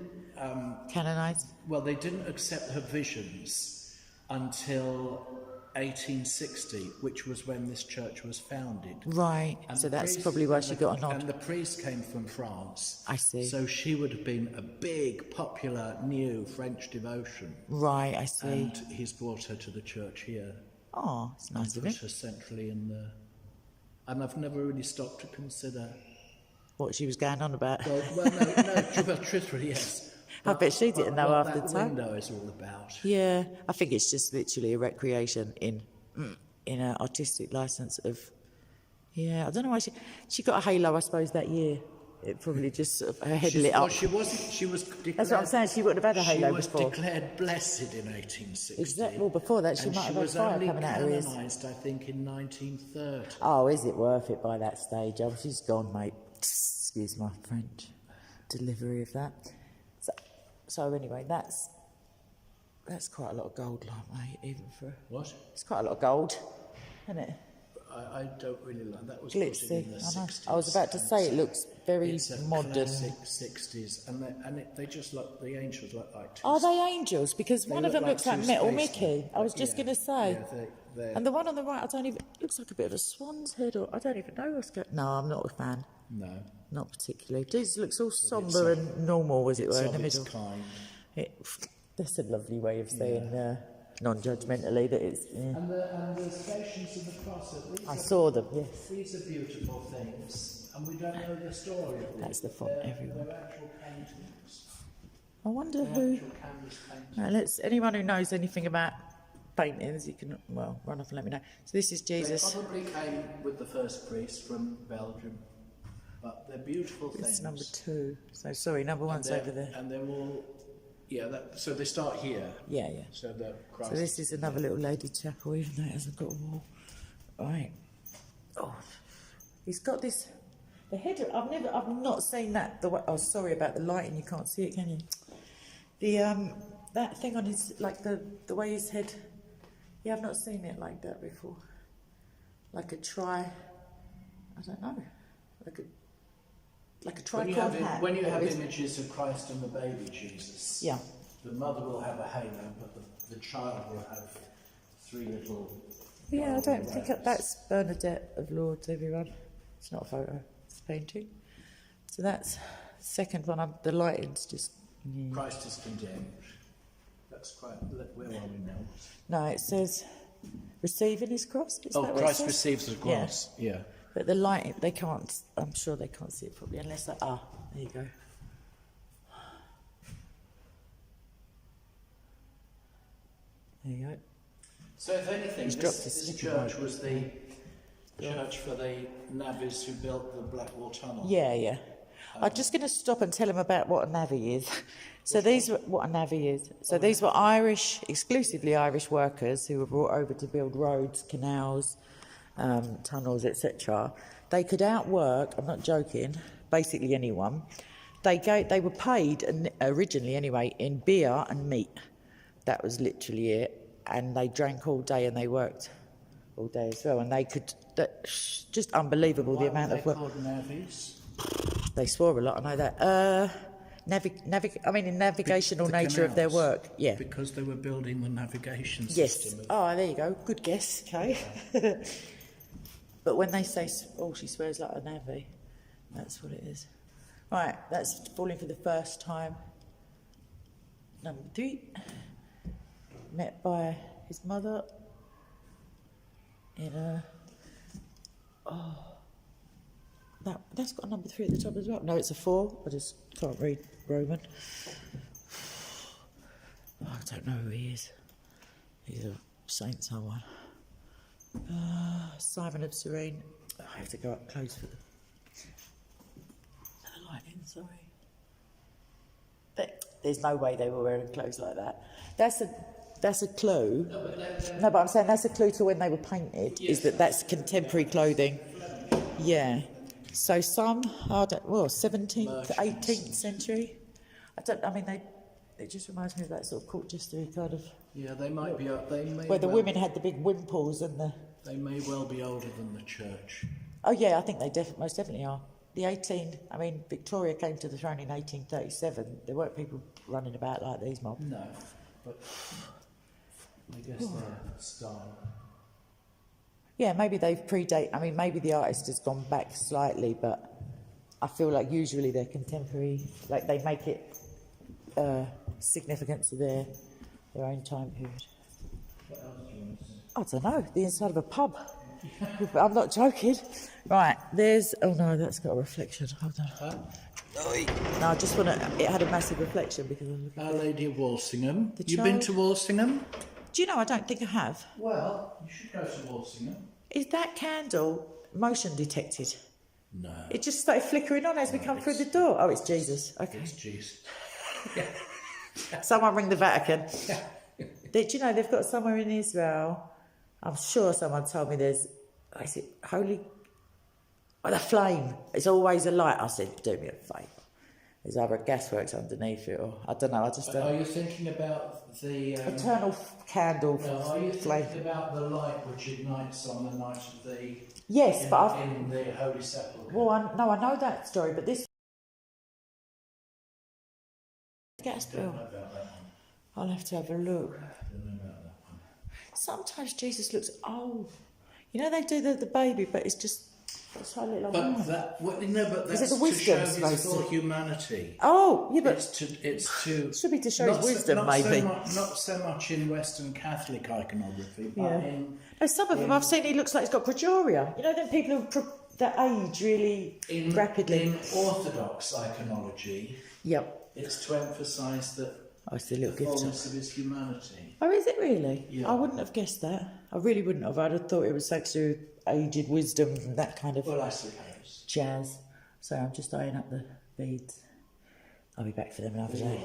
Canonized. Well, they didn't accept her visions until 1860, which was when this church was founded. Right. And So the that's priest- probably why and she the- got a nod. And the priest came from France. I see. So she would have been a big, popular, new French devotion. Right, I see. And he's brought her to the church here. Oh, it's nice of Put him. her centrally in the. And I've never really stopped to consider. What she was going on about. Well, truthfully, yes. I bet she didn't know what half the that time. window is all about. Yeah, I think it's just literally a recreation in an artistic license of. Yeah, I don't know why she got a halo. I suppose that year it probably just sort of, her head lit Well, up. she wasn't. She was declared. That's what I'm saying. She wouldn't have had a halo She was before. declared blessed in 1860. Exactly. Well, before that, she and might she have had was fire only coming out her ears. canonised, I think, in 1930. Oh, is it worth it by that stage? Oh, she's gone, mate. Excuse my French delivery of that. So anyway, that's quite a lot of gold, like, mate, even for... What? It's quite a lot of gold, isn't it? I don't really like that. Was put in Glitzy, the I know. 60s. I was about to say it looks very It's a modern. classic 60s, and they just look. The angels look like. Two Are they angels? Because They one of look them looks like two Metal spacemen. Mickey. I was just Yeah, going to say. yeah, they're- And the one on the right, I don't even... looks like a bit of a swan's head, or I don't even know what's going... No, I'm not a fan. No. Not particularly. Jesus looks all sombre and normal, as it were, in the Of its middle. kind. That's a lovely way of saying non-judgmentally that it's... Yeah. And the stations of the cross. I saw them, yes. These are beautiful things, and we don't know the story of them. That's the font everywhere. They're actual paintings. I wonder They're who... actual canvas paintings. Right, anyone who knows anything about paintings. You can, well, run off and let me know. So this is Jesus. They probably came with the first priest from Belgium, but they're beautiful things. It's number 2. So sorry, number 1's over there. And they're all, so they start here. Yeah. So the Christ. So this is another little lady chapel, even though it hasn't got a wall. Right. Oh, he's got this. The head. I've not seen that. The way. Oh, sorry about the lighting. You can't see it, can you? The that thing on his, like the way his head. Yeah, I've not seen it like that before. Like a I don't know. Like a tripod hat. When you have images of Christ and the baby Jesus, yeah, the mother will have a halo, but the child will have 3 little. Yeah, I don't think that's Bernadette of Lourdes, everyone. It's not a photo, it's a painting. So that's second one. The lighting's just. Yeah. Christ is condemned. That's quite. Where are we now? No, it says receiving his cross. Is that what Christ it says? receives the cross. Yeah. But the light, they can't. I'm sure they can't see it properly unless they. There you go. There you go. So if anything, He's dropped his this slipper church was the church for the navvies who built the Blackwall Tunnel. Yeah. I'm just going to stop and tell him about what a navvy is. So these were what a navvy is. So these were Irish, exclusively Irish workers who were brought over to build roads, canals, tunnels, etc. They could outwork. I'm not joking. Basically, anyone. They were paid originally anyway in beer and meat. That was literally it. And they drank all day and they worked all day as well. And they could. Just unbelievable the amount of work. Why were they called navvies? They swore a lot, I know that. In navigational nature of their work, yeah. Because they were building the navigation Yes. system. Oh, there you go. Good guess, okay. But when they say, she swears like a navvy, that's what it is. Right, that's falling for the first time. Number 3. Met by his mother in a. That's got a number 3 at the top as well. No, it's a 4. I just can't read Roman. I don't know who he is. He's a saint someone. Simon of Cyrene. I have to go up close for the lighting, sorry. There's no way they were wearing clothes like that. That's a clue. No, but I'm saying that's a clue to when they were painted, is that's contemporary clothing. Yeah. So some are, 17th to 18th century. It just reminds me of that sort of court jesterly kind of. Yeah, they might be up. Where the women had the big wimples and the. They may well be older than the church. Oh yeah, I think they most definitely are. Victoria came to the throne in 1837. There weren't people running about like these mobs. No, but I guess their style. Yeah, maybe they've maybe the artist has gone back slightly, but I feel like usually they're contemporary. Like they make it significant to their own time period. What else do you want to say? I don't know, the inside of a pub. I'm not joking. Right, there's. Oh no, that's got a reflection. Hold on. No, I just want to. It had a massive reflection because I'm looking. Our Lady of Walsingham. You've been to Walsingham? Do you know? I don't think I have. Well, you should go to Walsingham. Is that candle motion detected? No. It just started flickering on as we come through the door. Oh, it's Jesus. Okay. It's Jesus. Someone ring the Vatican. Do you know they've got somewhere in Israel? I'm sure someone told me there's. Is it holy? Oh, the flame. It's always a light. I said, do me a favour. There's either a gasworks underneath it or I don't know. Are you thinking about the eternal candle? No, are you thinking about the light which ignites on the night of the? Yes, in the Holy Sepulchre. Well, I know that story, but this gas bill. I'll have to have a look. Sometimes Jesus looks old. You know they do the baby, but it's just. That's how little. But that's is it the wisdom, to show his full humanity. Oh, yeah, but it's to should be to show his wisdom, maybe. Not so much in Western Catholic iconography, but in. No, some of them I've seen. He looks like he's got progeria. You know, then people who that age really rapidly. In Orthodox iconology, yep, it's to emphasise that Oh, it's the little gift. Fullness of his humanity. Oh, is it really? Yeah. I wouldn't have guessed that. I really wouldn't have. I'd have thought it was actually aged wisdom and that kind of Well, I suppose. jazz. So I'm just eyeing up the beads. I'll be back for them another day.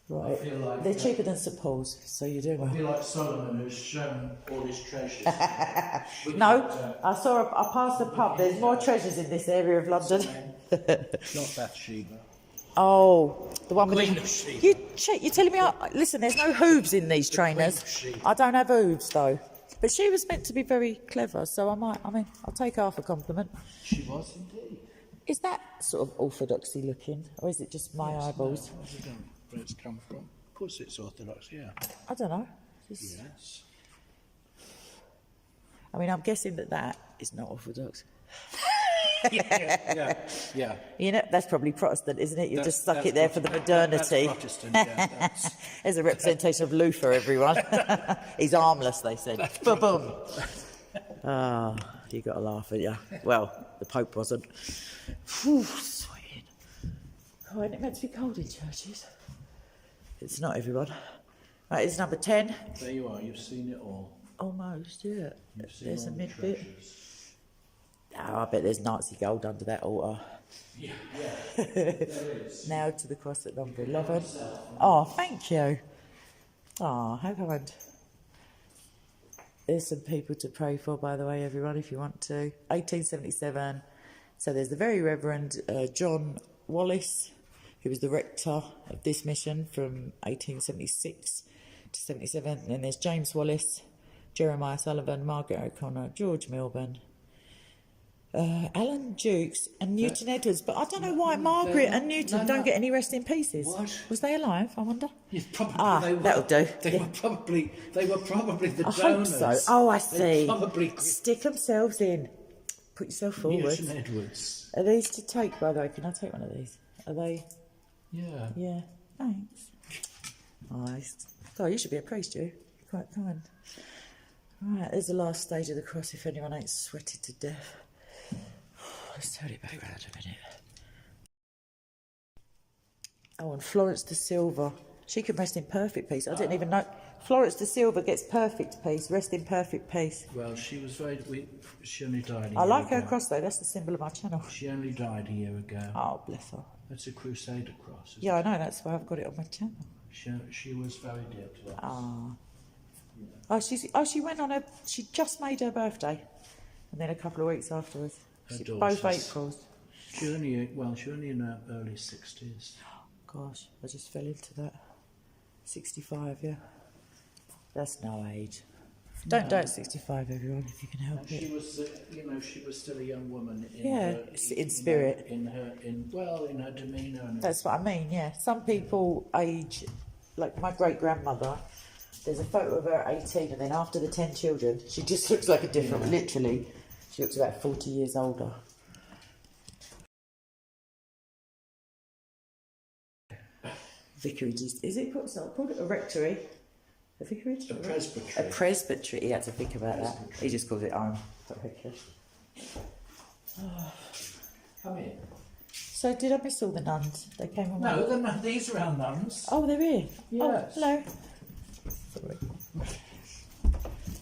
Right. I feel like they're cheaper than St Paul's, so you're doing I well. feel like Solomon, who's shown all his treasures. No, I passed the pub. There's more treasures in this area of London. Not Bathsheba. Oh, the one with Queen the... of Sheba. You're telling me... listen, there's no hooves in these trainers. Sheba. I don't have hooves, though. But she was meant to be very clever, so I'll take half a compliment. She was indeed. Is that sort of orthodoxy looking, or is it just my eyeballs? I don't know where it's come from. Of course it's Orthodox, yeah. I don't know. Just- Yes. I mean, I'm guessing that is not orthodox. Yeah. You know, that's probably Protestant, isn't it? You just stuck That's it there for the modernity. That's Protestant, yeah. That's, There's a representation of Luther, everyone. He's harmless, they said. Boom, boom. Ah, you got to laugh at you. Well, the Pope wasn't. Whew, sweating. Oh, isn't it meant to be cold in churches? It's not, everyone. Right, it's number 10. there you are, you've seen it all. Almost, yeah. You've seen There's all a the mid bit. treasures. Oh, I bet there's Nazi gold under that altar. Yeah, there is. Now to the cross at number 11. Oh, thank you. Oh, how kind. There's some people to pray for, by the way, everyone, if you want to. 1877. So there's the Very Reverend John Wallace, who was the rector of this mission from 1876 to 77. And then there's James Wallace, Jeremiah Sullivan, Margaret O'Connor, George Milburn, Alan Dukes and Newton Edwards. But I don't know why Margaret and Newton don't get any rest in pieces. What? Was they alive, I wonder? Yeah, probably they were, that'll do. They were probably the I hope donors. so. Oh, I They see. probably Stick themselves in. Put yourself forward. Newton Edwards. Are these to take, by the way? Can I take one of these? Are they? Yeah. Yeah. Thanks. Nice. Oh, you should be a priest, you. You're quite kind. Right, there's the last stage of the cross if anyone ain't sweated to death. Let's turn it back round a minute. Oh, and Florence de Silva. She can rest in perfect peace. I didn't even know. Florence de Silva gets perfect peace. Rest in perfect peace. Well, she was very. She only died a year I like her ago. cross, though. That's the symbol of my channel. She only died a year ago. Oh, bless her. That's a Crusader cross. Isn't Yeah, I know. That's why I've got it on my channel. it? She was very dear to us. Oh, she went on her. She just made her birthday, and then a couple of weeks afterwards. Her Both daughters. Aprils. She only in her early 60s. Gosh, I just fell into that. 65, yeah. That's no age. Don't die at 65, everyone, if you can help And it. she was, she was still a young woman. In spirit. In her demeanour. And That's what I mean, yeah. Some people age, like my great-grandmother, there's a photo of her at 18, and then after the 10 children, she just looks like a different, literally, she looks about 40 years older. Vicarage is it called a rectory? A vicarage? A presbytery. A presbytery. He had to think about that. He just calls it home. Come in. So did I miss all the nuns? They came on. No, these are our nuns. Oh, they're here. Yes. Oh, hello. Sorry.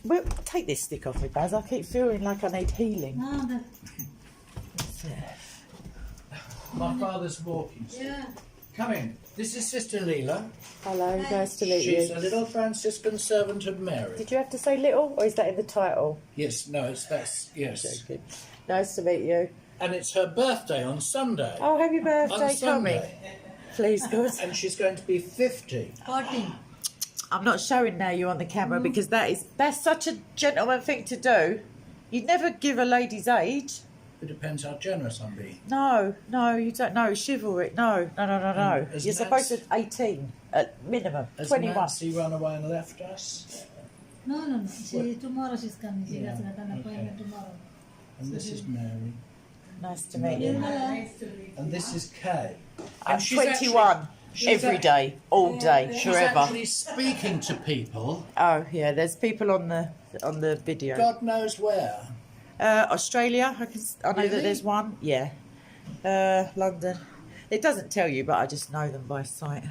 Well, take this stick off me, Baz. I keep feeling like I need healing. No, My father's walking stick. yeah. Come in. This is Sister Leela. Hello, nice to meet She's you. a little Franciscan servant of Mary. Did you have to say little, or is that in the title? Yes, no, yes. Joking. Nice to meet you. And it's her birthday on Sunday. Oh, happy on birthday coming. Sunday. Please, God. And she's going to be 50. 14. I'm not showing now you on the camera because that's such a gentleman thing to do. You'd never give a lady's age. It depends how generous I'm being. No, you don't know. Chivalry. No. Has You're supposed to Nancy- 18 at minimum. Has 21. Nancy run away and left us? No. Tomorrow she's coming. She has got an appointment tomorrow. And this is Mary. Nice to meet you. And this is Kay. I'm And she's 21 she's every act- day, all day, She's forever. actually speaking to people, Oh yeah, there's people on the video. God knows where. Australia, I know Really? that there's one. Yeah. London. It doesn't tell you, but I just know them by sight.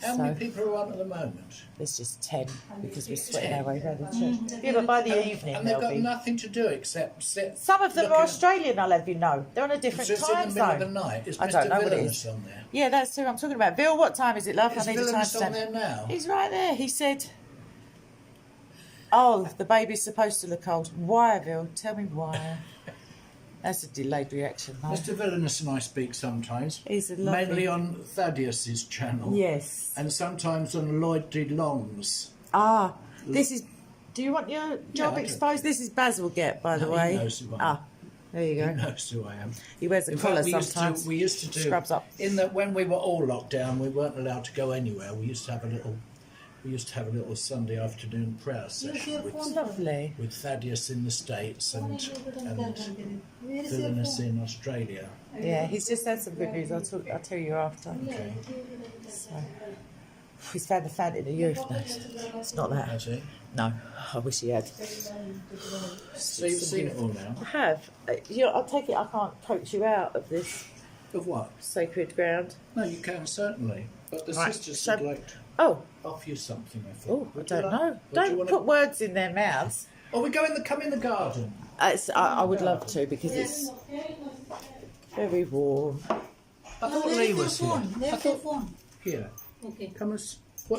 How many people are on at the moment? There's just 10 because we're sweating our way around the church. Yeah, but by the evening And they've there'll got be... nothing to do except sit. Some of them are looking- Australian, I'll have you know. They're on a different So it's time in the middle of the zone. night. Is I Mr. don't know what it Villainous is. on there? Yeah, that's who I'm talking about. Bill, what time is it, love? Is I need a Villainous on timestamp. there now? He's right there. He said, oh, the baby's supposed to look old. Why, Bill? Tell me why. That's a delayed reaction, though. Mr. Villainous and I speak sometimes. He's a lovely... Mainly on Thaddeus's channel. Yes. And sometimes on Lloyd de Long's. Ah, this is... Do you want your job I do. exposed? This is Basil Get, by the No, way. he knows who I am. Ah, there you He go. knows who I am. He wears a In collar fact, sometimes. we used to do Scrubs up. in that when we were all locked down, we weren't allowed to go anywhere. We used to have a little Sunday afternoon prayer session Lovely. with Thaddeus in the States and Where is your Villainous phone? in Australia. Yeah, he's just had some good news. I'll tell you after. Okay. So, he's found the fountain of youth. No, it's not that. Has he? No, I wish he had. So you've seen it all now. I have. I'll take it. I can't coax you out of this Of what? sacred ground. No, you can certainly. But the Right, sisters so- would like to Oh, offer you something, I think. oh, I Would you don't like- know. would you Don't wanna- put words in their mouths. Oh, we come in the garden. I would love to because it's very warm. I thought Where Lee is your was here. phone? Where's your phone? Here. Okay. Come and...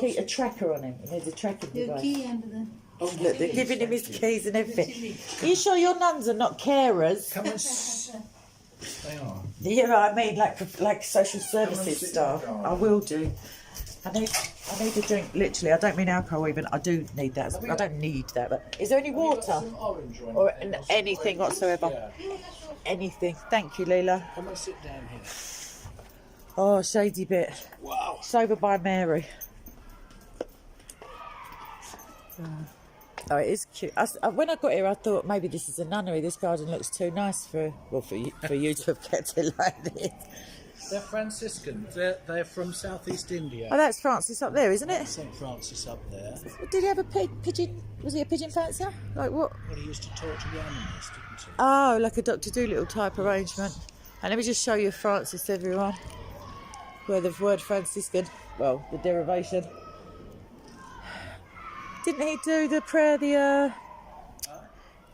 Keep a tracker on him. He needs a tracking Your device. key and the... Oh, Look, they're giving him his keys and everything. Are you sure your nuns are not carers? Come and... They are. You know what I mean? Like social services sit staff. down. I will do. I need a drink, literally. I don't mean alcohol even. I do need that. I don't need that. But is there any water? Some orange Or anything? Some anything orange? whatsoever? Yeah. Anything. Thank you, Leela. Come and sit down here. Oh, shady bit. Wow. It's over by Mary. Oh, it is cute. When I got here, I thought maybe this is a nunnery. This garden looks too nice for you to have kept it like this. They're Franciscans. They're from Southeast India. Oh, that's Francis up there, isn't it? St. Francis up there. Did he have a pigeon? Was he a pigeon fancier? Like what? Well, he used to talk to the animals, didn't he? Oh, like a Dr. Dolittle type arrangement. And let me just show you Francis, everyone. Where the word Franciscan, well, the derivation. Didn't he do the prayer,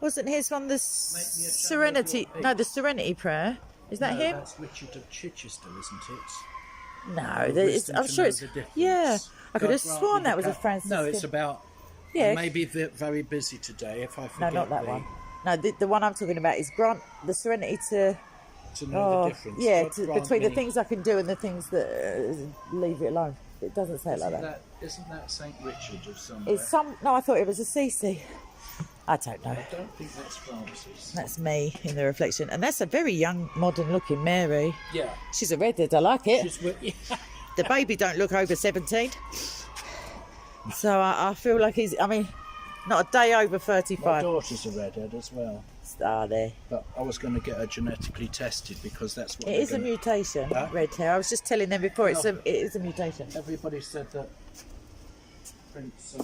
wasn't his one the Serenity, no, the Serenity prayer? Is that him? That's Richard of Chichester, isn't it? No, Wisdom I'm to sure know it's, the difference. yeah. I could God have grant sworn me that the was a cap- Franciscan. No, it's about... Yeah. Maybe very busy today, if I No, forget not that the- one. No, the one I'm talking about is grant the Serenity to... To know the difference. yeah, God grant between the me- things I can do and the things that leave it alone. It doesn't say it like that. Isn't that St. Richard of somewhere? It's some. No, I thought it was a Cece. I don't know. I don't think that's Francis. That's me in the reflection, and that's a very young, modern-looking Mary. Yeah. She's a redhead. I like it. She's with... The baby don't look over 17, so I feel like he's. I mean, not a day over My 35. daughter's a redhead as well. Ah, there. But I was going to get her genetically tested because that's what It they're is a gonna- mutation. Huh? Red hair. I was just telling them before. It is a mutation. Everybody said that Prince,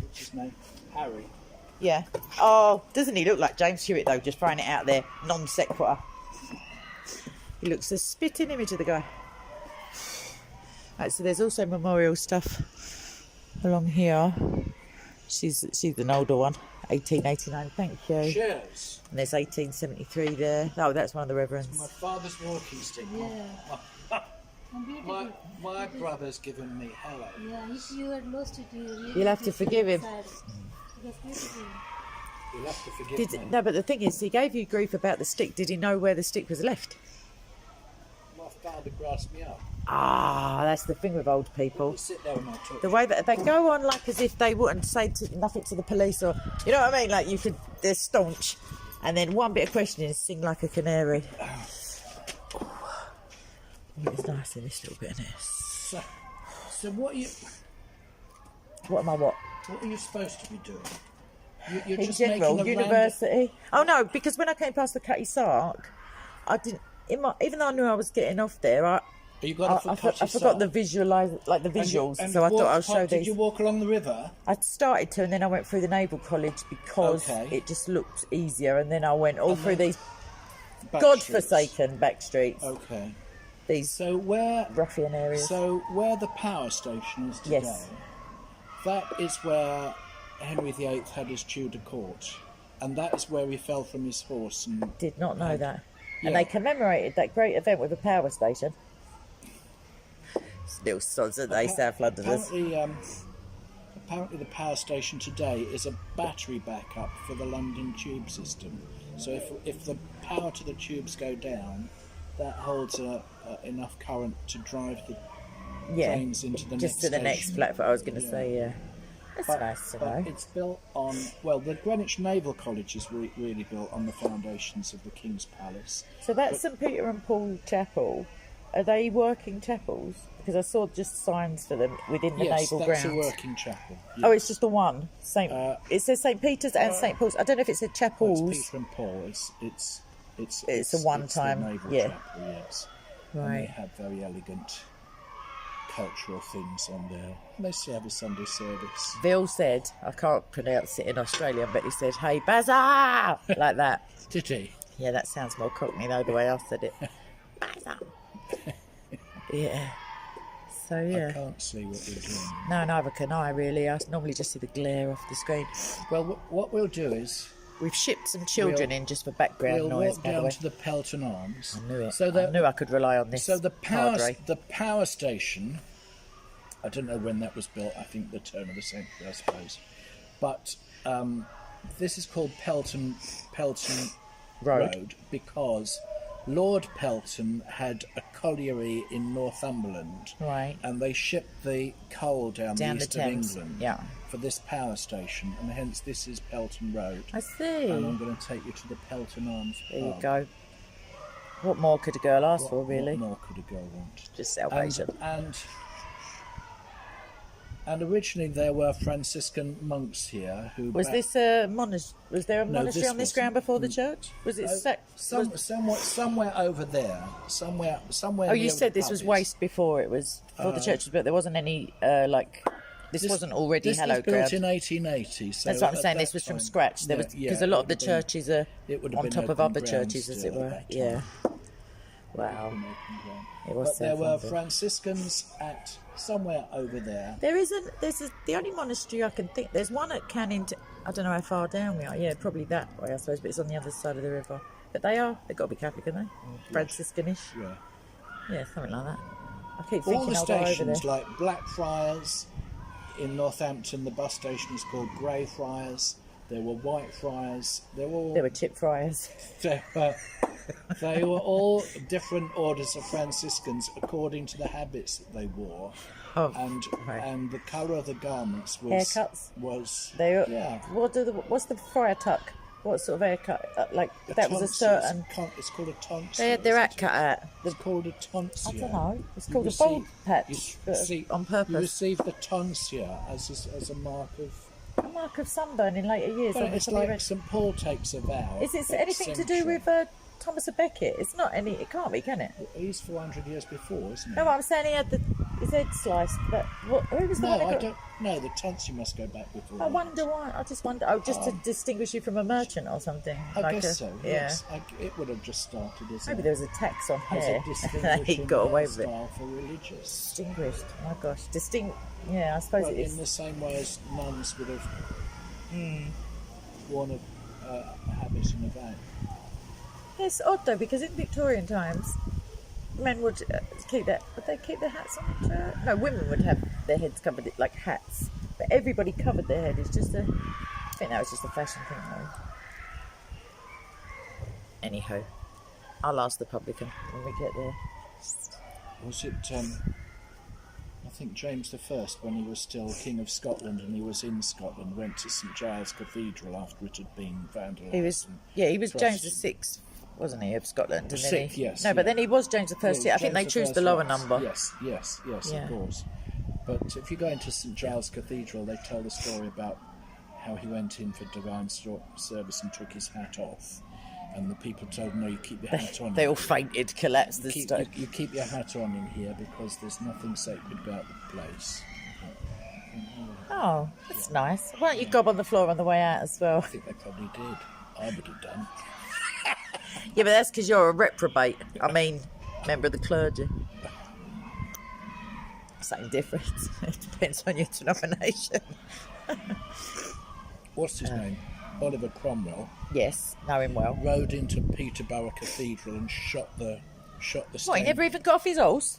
what's his name? Harry. Yeah. Oh, doesn't he look like James Hewitt though? Just throwing it out there, non sequitur. He looks a spitting image of the guy. Right, so there's also memorial stuff along here. She's an older one, 1889. Thank you. Cheers. And there's 1873 there. Oh, that's one of the My reverends. father's walking stick. Yeah. My brother's given me hello. Yeah, if you had lost it, You'll have to forgive him. That's beautiful. You'll have to forgive me. No, but the thing is, he gave you grief about the stick. Did he know where the stick was left? My father grasped me up. Ah, that's the thing with old people. We'll sit there and I'll talk. The way that they go on, like as if they wouldn't say nothing to the police, or you know what I mean. Like they're staunch, and then one bit of questioning, sing like a canary. Oh, it's nice in this little bit, isn't it? So what are you? What am I? What? What are you supposed to be doing? You're In just general, making a university. Oh no, because when I came past the Cutty Sark, I didn't. Even though I knew I was getting off there, You got I forgot the visuals, so I thought I'll show Did these. you walk along the river? I started to, and then I went through the Naval College because Okay. it just looked easier, and then I went all through these Back godforsaken back streets. streets. Okay. these So where ruffian areas. So where the power station is today, Yes. that is where Henry VIII had his Tudor court, and that is where he fell from his horse. And Did not know that. Yeah. And they commemorated that great event with a power station. Little sods at they, South Londoners. Apparently the power station today is a battery backup for the London tube system. So if the power to the tubes go down, that holds enough current to drive the trains into the just next to the next station. platform. I was going to say, yeah. That's nice to know. It's built on, well, the Greenwich Naval College is really built on the foundations of the King's Palace. So that's St Peter and Paul Chapel. Are they working chapels? Because I saw just signs for them within the naval grounds. Yes, that's a working chapel. Yes. Oh, it's just the one. It says St Peter's and St Paul's. I don't know if it said chapels. It's Peter and Paul. It's a one-time, the naval yeah. chapel, yes. Right. And they have very elegant cultural things on there. And they still have a Sunday service. Bill said, I can't pronounce it in Australian, but he said, "Hey, Bazaar!" like that. Did he? Yeah, that sounds more Cockney though, the way I said it. Bazaar. Yeah. So, yeah. I can't see what we're doing. No, neither can I, really. I normally just see the glare off the screen. Well, what we'll do is We've shipped some children in just for background we'll noise, walk by the down way. to the Pelton Arms. I knew it. So I knew I could rely on this. So the padre. power station, I don't know when that was built. I think the turn of the century, I suppose. But this is called Pelton Road because Lord Pelton had a colliery in Northumberland, Right. and they shipped the coal down the east of Thames. England Yeah. for this power station, and hence this is Pelton Road. I see. And I'm going to take you to the Pelton Arms. There you pub. go. What more could a girl ask for, really? What more could a girl want? Just salvation. And originally there were Franciscan monks here who... Was this a monastery? Was there a No, monastery this on this wasn't. ground before the church? Was it somewhere over there. Somewhere Oh, you near said the this was pub is. waste before it was before the church was built. There wasn't any this wasn't already This hallowed was built ground. in 1880. So That's what I'm at saying. that This was from time- scratch. There Yeah, was yeah, because a it lot would of the have been- churches are it would have on been top of open other ground churches, as it still at were. that time. Yeah. Wow. It was But there were self-funded. Franciscans at somewhere over there. There's the only monastery I can think. There's one at Canning. I don't know how far down we are. Yeah, probably that way, I suppose. But it's on the other side of the river. But they've got to be Catholic, aren't they? Franciscanish. Yeah. Yeah, something like that. I keep All thinking the I'll go over there. stations, like Blackfriars in Northampton, the bus station is called Greyfriars. There were Whitefriars. They were chip fryers. They were all different orders of Franciscans according to the habits that they wore, and the colour of the garments was Haircuts. yeah. What's the friar tuck? What sort of haircut? That was a certain. It's called a tonsure. They had their hat cut out. It's called a tonsure. I don't know. It's called a bald patch on purpose. You received the tonsure as a mark of. A mark of sunburn in later years. Well, it's like St Paul takes a vow. Is it anything to do with Thomas a Becket? It's not any. It can't be, can it? He's 400 years before, isn't he? No, I'm saying he had his head sliced. But who was the one? No, I don't. No, the tonsure must go back before. I wonder why. I just wonder. Oh, just to distinguish you from a merchant or something. I guess so. Yeah. Yes, it would have just started as Maybe there was a tax on as hair. a distinguishing He got away with it. hairstyle for religious. Distinguished. Oh my gosh, Yeah, I suppose Well, it is. in the same way as nuns would have worn a habit and a vow. It's odd though, because in Victorian times, men would keep their. Would they keep their hats on? No, women would have their heads covered like hats, but everybody covered their head. It's just I think that was just a fashion thing, though. Anyhow, I'll ask the publican when we get there. Was it? I think James I, when he was still King of Scotland and he was in Scotland, went to St Giles Cathedral after it had been vandalised. He was James trusted. VI, wasn't he, of Scotland? And Sixth, yes. No, but then he was James I. Yeah, I think they James choose I the lower was. number. Yes, Yeah. of course. But if you go into St Giles Cathedral, they tell the story about how he went in for divine service and took his hat off. And the people told him, no, you keep your hat on. They all fainted, collapsed, and stuff. You keep your hat on in here because there's nothing sacred about the place. Oh, that's nice. Why don't you gob on the floor on the way out as well? I think they probably did. I would have done. Yeah, but that's because you're a reprobate. I mean, member of the clergy. Same difference. It depends on your denomination. What's his name? Oliver Cromwell Yes, know him well. rode into Peterborough Cathedral and shot the What, he never even got off his horse?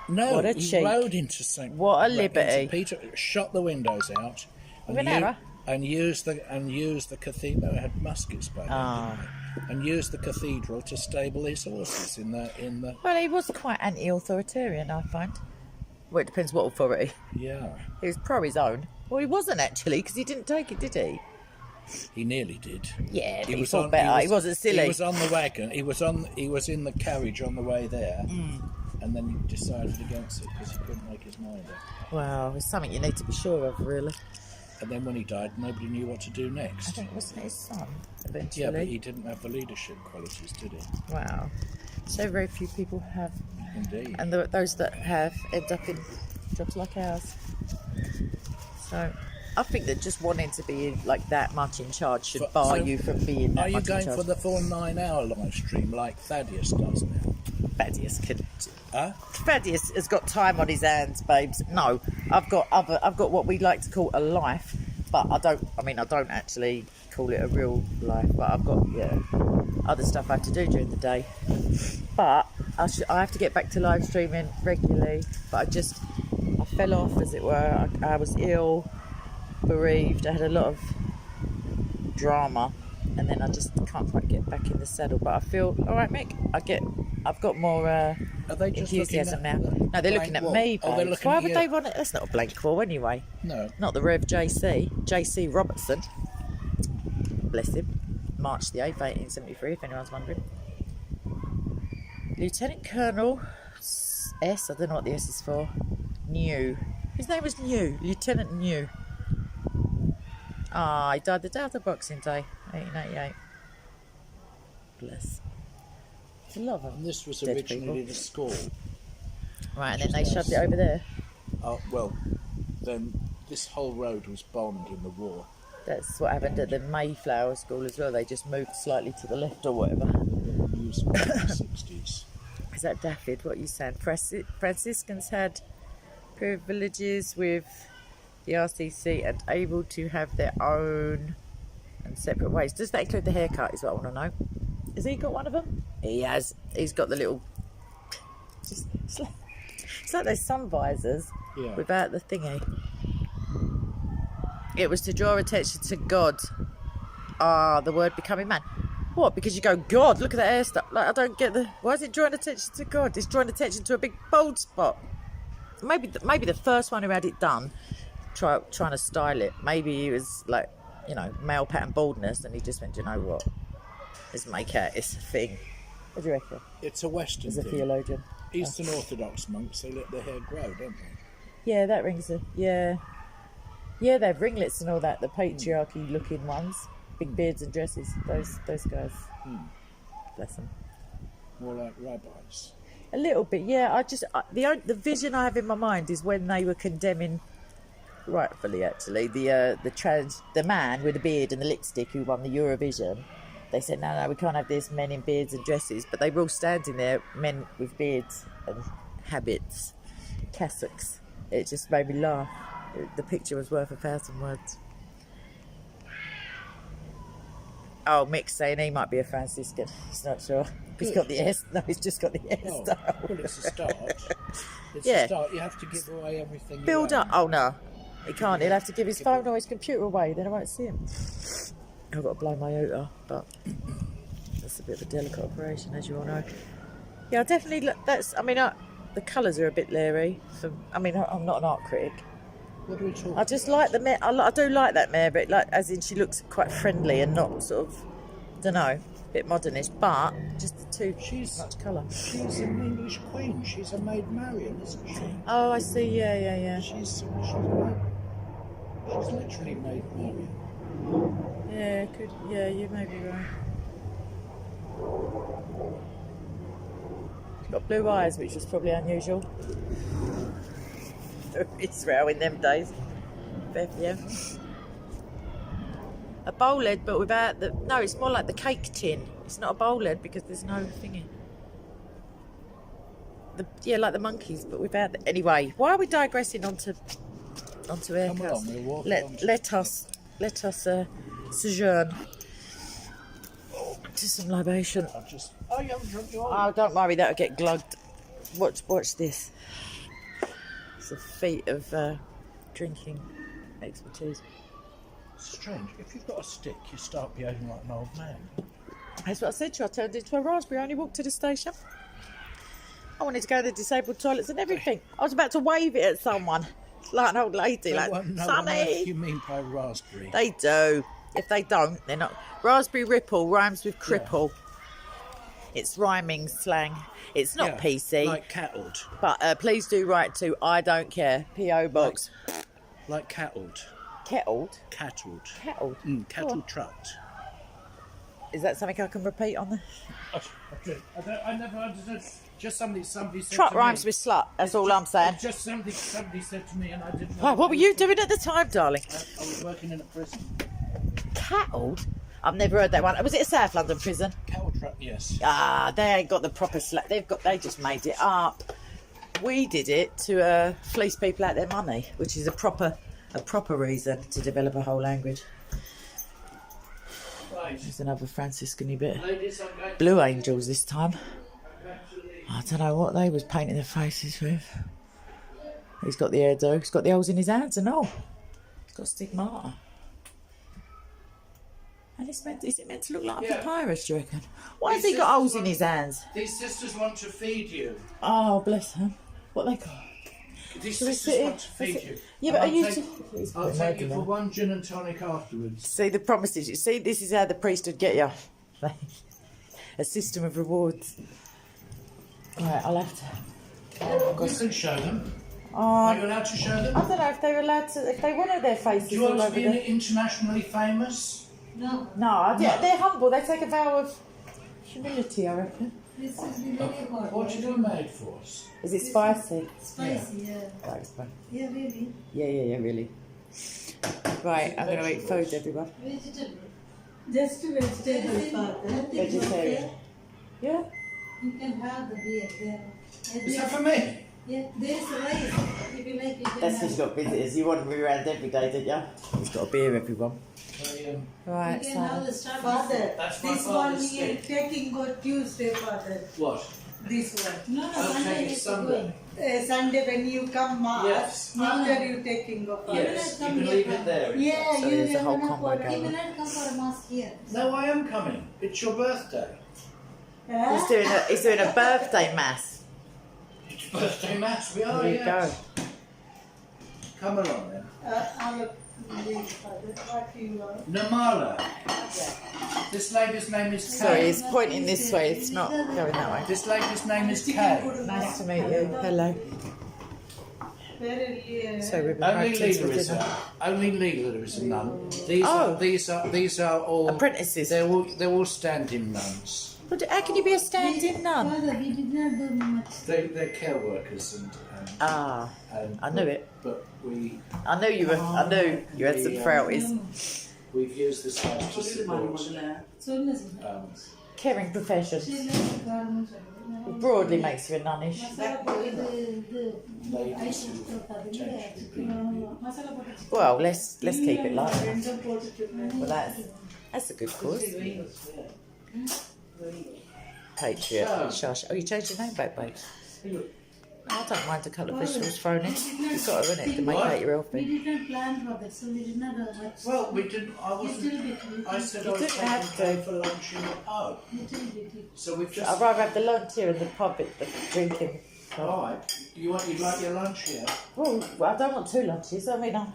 No, What a he cheek. rode into St. What a liberty. Shot the windows out, With an arrow? and used the cathedral. It had muskets by then, and used the cathedral to stable his horses in the. Well, he was quite anti-authoritarian, I find. Well, it depends what authority. Yeah, He was pro his own. Well, he wasn't actually, because he didn't take it, did he? he nearly did. Yeah, but he was thought better. He wasn't silly. He was on the wagon. He was in the carriage on the way there, and then he decided against it because he couldn't make his mind up. Well, it's something you need to be sure of, really. And then when he died, nobody knew what to do I next. think it wasn't his son, eventually. Yeah, but he didn't have the leadership qualities, did he? Wow. So very few people have. Indeed. And those that have end up in jobs like ours. So I think that just wanting to be like that much in charge should bar you from being that Are you much in going charge. for the full 9-hour live stream like Thaddeus does now? Thaddeus can. Huh? Thaddeus has got time on his hands, babes. No, I've got what we like to call a life, but I don't actually call it a real life. But I've got other stuff I have to do during the day. But I have to get back to live streaming regularly. But I fell off, as it were. I was ill, bereaved. I had a lot of drama, and then I just can't quite get back in the saddle. But I feel all right, Mick. I've got more Are they just enthusiasm now. looking at No, they're looking at wall? me. Oh, they're babes. looking Why at would you. they want it? That's not a blank wall anyway. No. Not the Rev JC Robertson. Bless him. March the 8th, 1873, if anyone's wondering. Lieutenant Colonel S, I don't know what the S is for. New. His name was New. Lieutenant New. He died the day after Boxing Day, 1888. Bless. It's a lot of them. And this was Dead originally people. the school. Right, and then they shoved it over there. Well, then this whole road was bombed in the war. That's what happened at the Mayflower School as well. They just moved slightly to the left or whatever. Used in the 60s. Is that Daffyd? What you saying? Franciscans had privileges with the RCC and able to have their own and separate ways. Does that include the haircut? Is what I want to know. Has he got one of them? He has. He's got the little. It's like those sun visors without the thingy. It was to draw attention to God. The word becoming man. What? Because you go, God, look at that hairstyle. Like, I don't get the. Why is it drawing attention to God? It's drawing attention to a big bald spot. Maybe the first one who had it done, trying to style it. Maybe he was like, male pattern baldness, and he just went, do you know what? Let's make out it's a thing. What do you reckon? It's a Western As a thing. theologian. Eastern Orthodox monks, they let their hair grow, don't they? Yeah, that rings a. Yeah, they have ringlets and all that. The patriarchy looking ones, big beards and dresses. Those guys. Bless them. More like rabbis. A little bit, yeah. The vision I have in my mind is when they were condemning, rightfully actually, the man with the beard and the lipstick who won the Eurovision. They said, no, we can't have this, men in beards and dresses. But they were all standing there, men with beards and habits, cassocks. It just made me laugh. The picture was worth 1,000 words. Oh, Mick's saying he might be a Franciscan. He's not sure. He's got the S. No, he's just got the hairstyle. Well, it's a start. It's Yeah. a start. You have to give away everything. you Build own. up. Oh, no. He can't. He'll have to give his phone or his computer away. Then I won't see him. I've got to blow my oota, but that's a bit of a delicate operation, as you all know. Yeah, I definitely. The colours are a bit leery. I'm not an art critic. What are we talking I just like the mare. I do like that mare, but as in she looks quite friendly and not sort of, don't know, a bit modernish. But just too much colour. She's an English queen. She's a Maid Marian, isn't she? Oh, I see. Yeah. She's literally Maid Marian. Yeah, could. Yeah, you may be right. She's got blue eyes, which was probably unusual. Israel in them days. Yeah. A bowl lid, but without the. No, it's more like the cake tin. It's not a bowl lid because there's no thingy. like the monkeys, but without. Anyway, why are we digressing onto Come haircuts? along, we'll walk along. Let us sojourn to some libation. Oh, you haven't drunk your Oh, don't worry, that'll get glugged. Watch this. It's a feat of drinking expertise. Strange. If you've got a stick, you start behaving like an old man. That's what I said to you. I turned into a raspberry. I only walked to the station. I wanted to go to the disabled toilets and everything. I was about to wave it at someone, like an old lady, They like, won't know what on earth Sonny. you mean by raspberry. They do. If they don't, they're not. Raspberry ripple rhymes with cripple. It's rhyming slang. It's not PC. Like cattled. But please do write to I don't care, P.O. Box. Like cattled. Kettled? Cattled. Kettled? Cattle trucked. Is that something I can repeat on the... I never understood. Just somebody said Truck to rhymes me. with slut, that's all I'm saying. It's just somebody said to me and I didn't know. Right, what were you doing at the time, darling? I was working in a prison. Cattled? I've never heard that one. Was it a South London prison? Cattle truck, yes. Ah, they ain't got the proper slang. They just made it up. We did it to fleece people out their money, which is a proper reason to develop a whole language. Right. There's another Franciscan-y bit. Ladies, I'm going Blue angels this time. I don't know what they was painting their faces with. He's got the hairdo. He's got the holes in his hands and all. He's got stigmata. And is it meant to look like a papyrus, do you reckon? Why has he got holes in his hands? These sisters want to feed you. Oh, bless him. What they call? These Shall we sisters sit want to here? feed you. Yeah, but And are you... I'll take you for one gin and tonic afterwards. See, the promises. You see, this is how the priesthood get you. A system of rewards. Right, I'll have to... You can show them. Oh, Are you allowed to show them? I don't know if they're allowed to... If they wanted their faces Do you want all to over be there. internationally famous? No, No, they're humble. They take a vow of humility, I reckon. this is very hot. What you do made for us? Is it spicy? Spicy, yeah. Right, spicy. Yeah, really. Yeah, really. Right, I'm going to eat food, everyone. Vegetable. Just vegetable, father. Vegetarian. Yeah? You can have the beer there. Is that for me? Yeah, there is rice. If you like, you can That's have. he's got visitors. You want me around every day, didn't you? He's got a beer, everyone. Right, You can have so... the start. Father, That's my this one father's we are stick. taking go Tuesday, Father. What? This one. No, I'll Sunday take it is Sunday. Sunday when you come Mass, Yes. after you taking go, Father. Yes, you can leave it there. Yeah, So you there's a whole never know combo what- going He will on. not come for a mass here. No, I am coming. It's your birthday. Huh? He's doing a birthday mass. It's birthday mass. We are, There you yes. go. Come along then. I'll leave, Father. What you want? Namala. This lady's name is Kay. Sorry, he's pointing this way. It's not going that way. This lady's name is Kay. Nice to meet you. Hello. Very, So we've been Only waiting Leela for is dinner. only Leela is a nun. Oh. These are all Apprentices. They're all stand-in nuns. But how can you be a stand-in nun? Father, we did not do much. They're care workers and Ah, I knew it. But I knew you were. I knew you had some frailties. we've used this house to support Caring profession. Broadly makes you a nunnish. ladies who potentially Well, let's keep it like that. Well, that's a good cause. Patriot. Shush. Oh, you changed your name back, babe. I don't mind a couple of vegetables thrown in. You've got to, innit, to make out your We healthy. did not plan for that, so we did not have much. Well, we didn't. I wasn't. Little bit. I said You I was didn't taking have Kay to. for lunch in the pub. Little bit. So we've just. I'd rather have the lunch here in the pub at the drinking. All right. You'd like your lunch here? Well, I don't want two lunches. I mean, I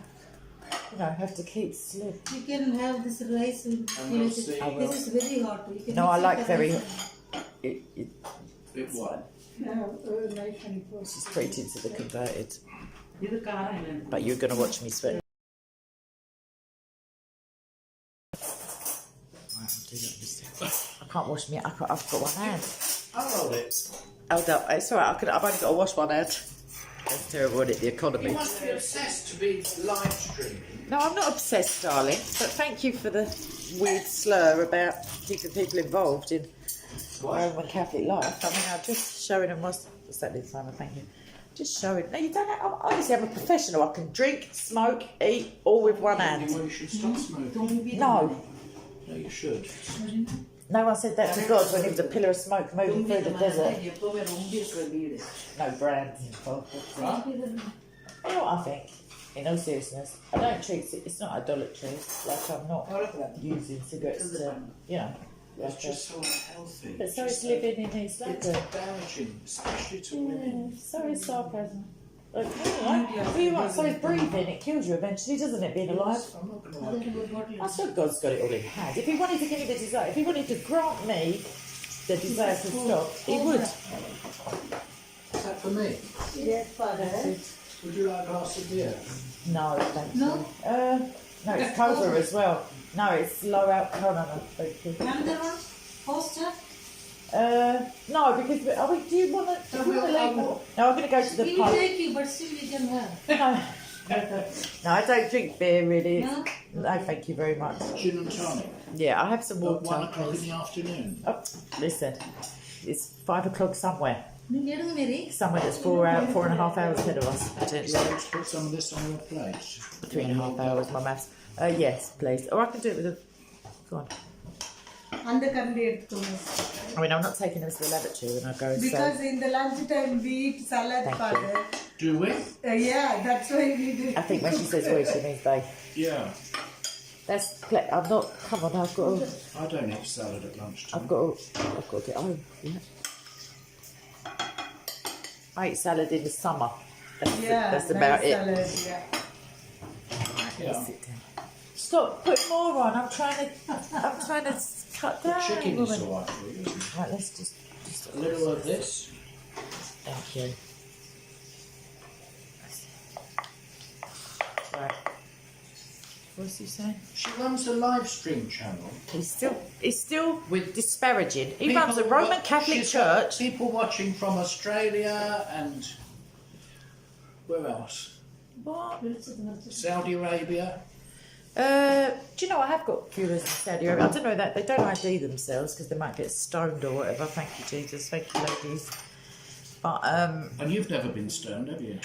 have to keep slim. You can have this rice with we'll it. see. This is very hot. You can No, I mix like the very. rice It, Bit what? Knife and fork. this is preaching to the converted. But you're going to watch me sweat. Right, I'll do that this time. I can't wash me. I've got one hand. I'll roll it. Hold up. It's all right. I've only got to wash one hand. That's terrible, isn't it? The economy. You must be obsessed to be live streaming. No, I'm not obsessed, darling. But thank you for the weird slur about keeping people involved in Roman Catholic life. I mean, I'm just showing them What's that this time? Thank you. Just showing. No, you don't have, honestly, I'm a professional. I can drink, smoke, eat, all with one hand. Well, you should stop smoking. No. No, you should. No one said that to God when he was a pillar of smoke moving through the desert. No brands involved. You know what I think? In all seriousness, I don't treat it's not idolatry. Like I'm not using cigarettes to, you know. It's just so unhealthy. But so is living in these like it's damaging, especially to women. So is sarcasm. Like, you want, so is breathing, it kills you eventually, doesn't it, being alive? I'm not going to argue. I swear God's got it all in hand. If he wanted to give me the desire, if he wanted to grant me the desire to stop, he would. Is that for me? Yes, Father. Would you like a glass of beer? No, thank you. No? No, it's Cobra as well. No, it's low alcohol. No, thank you. Another one? Poster? No, because do you want to leave? No, I'm going to go to the We will pub. take you, but still we can have. No, I don't drink beer really. No? No, thank you very much. Gin and tonic. Yeah, I have some At water. 1 o'clock in please. the afternoon. Oh, listen, it's 5 o'clock somewhere. Mary. Somewhere that's 4.5 hours ahead of us. Let's put some of this on your plate. 3.5 hours, my maths. Yes, please. Or I can do it with a. Go on. And the candidate too. I mean, I'm not taking them to the lavatory when I go. Because So in the lunchtime we eat salad, Thank Father. Do we? Yeah, that's why we do. I think when she says we, she means they. Yeah. I'm not. Come on, I've got. I don't eat salad at lunchtime. I've got to get home. Yeah. I eat salad in the summer. That's about it. Salad, yeah. Yeah. Sit down. Stop putting more on. I'm trying to cut down. Chicken is woman. all right for you, isn't it? Right, let's just A little of this. thank you. Right. What's he saying? She runs a live stream channel. He's still With disparaging. He people runs a Roman Catholic she's got church. people watching from Australia and where else? What? Saudi Arabia. Do you know I have got viewers in Saudi Arabia? I don't know that they don't ID themselves because they might get stoned or whatever. Thank you, Jesus. Thank you, ladies. But And you've never been stoned, have you?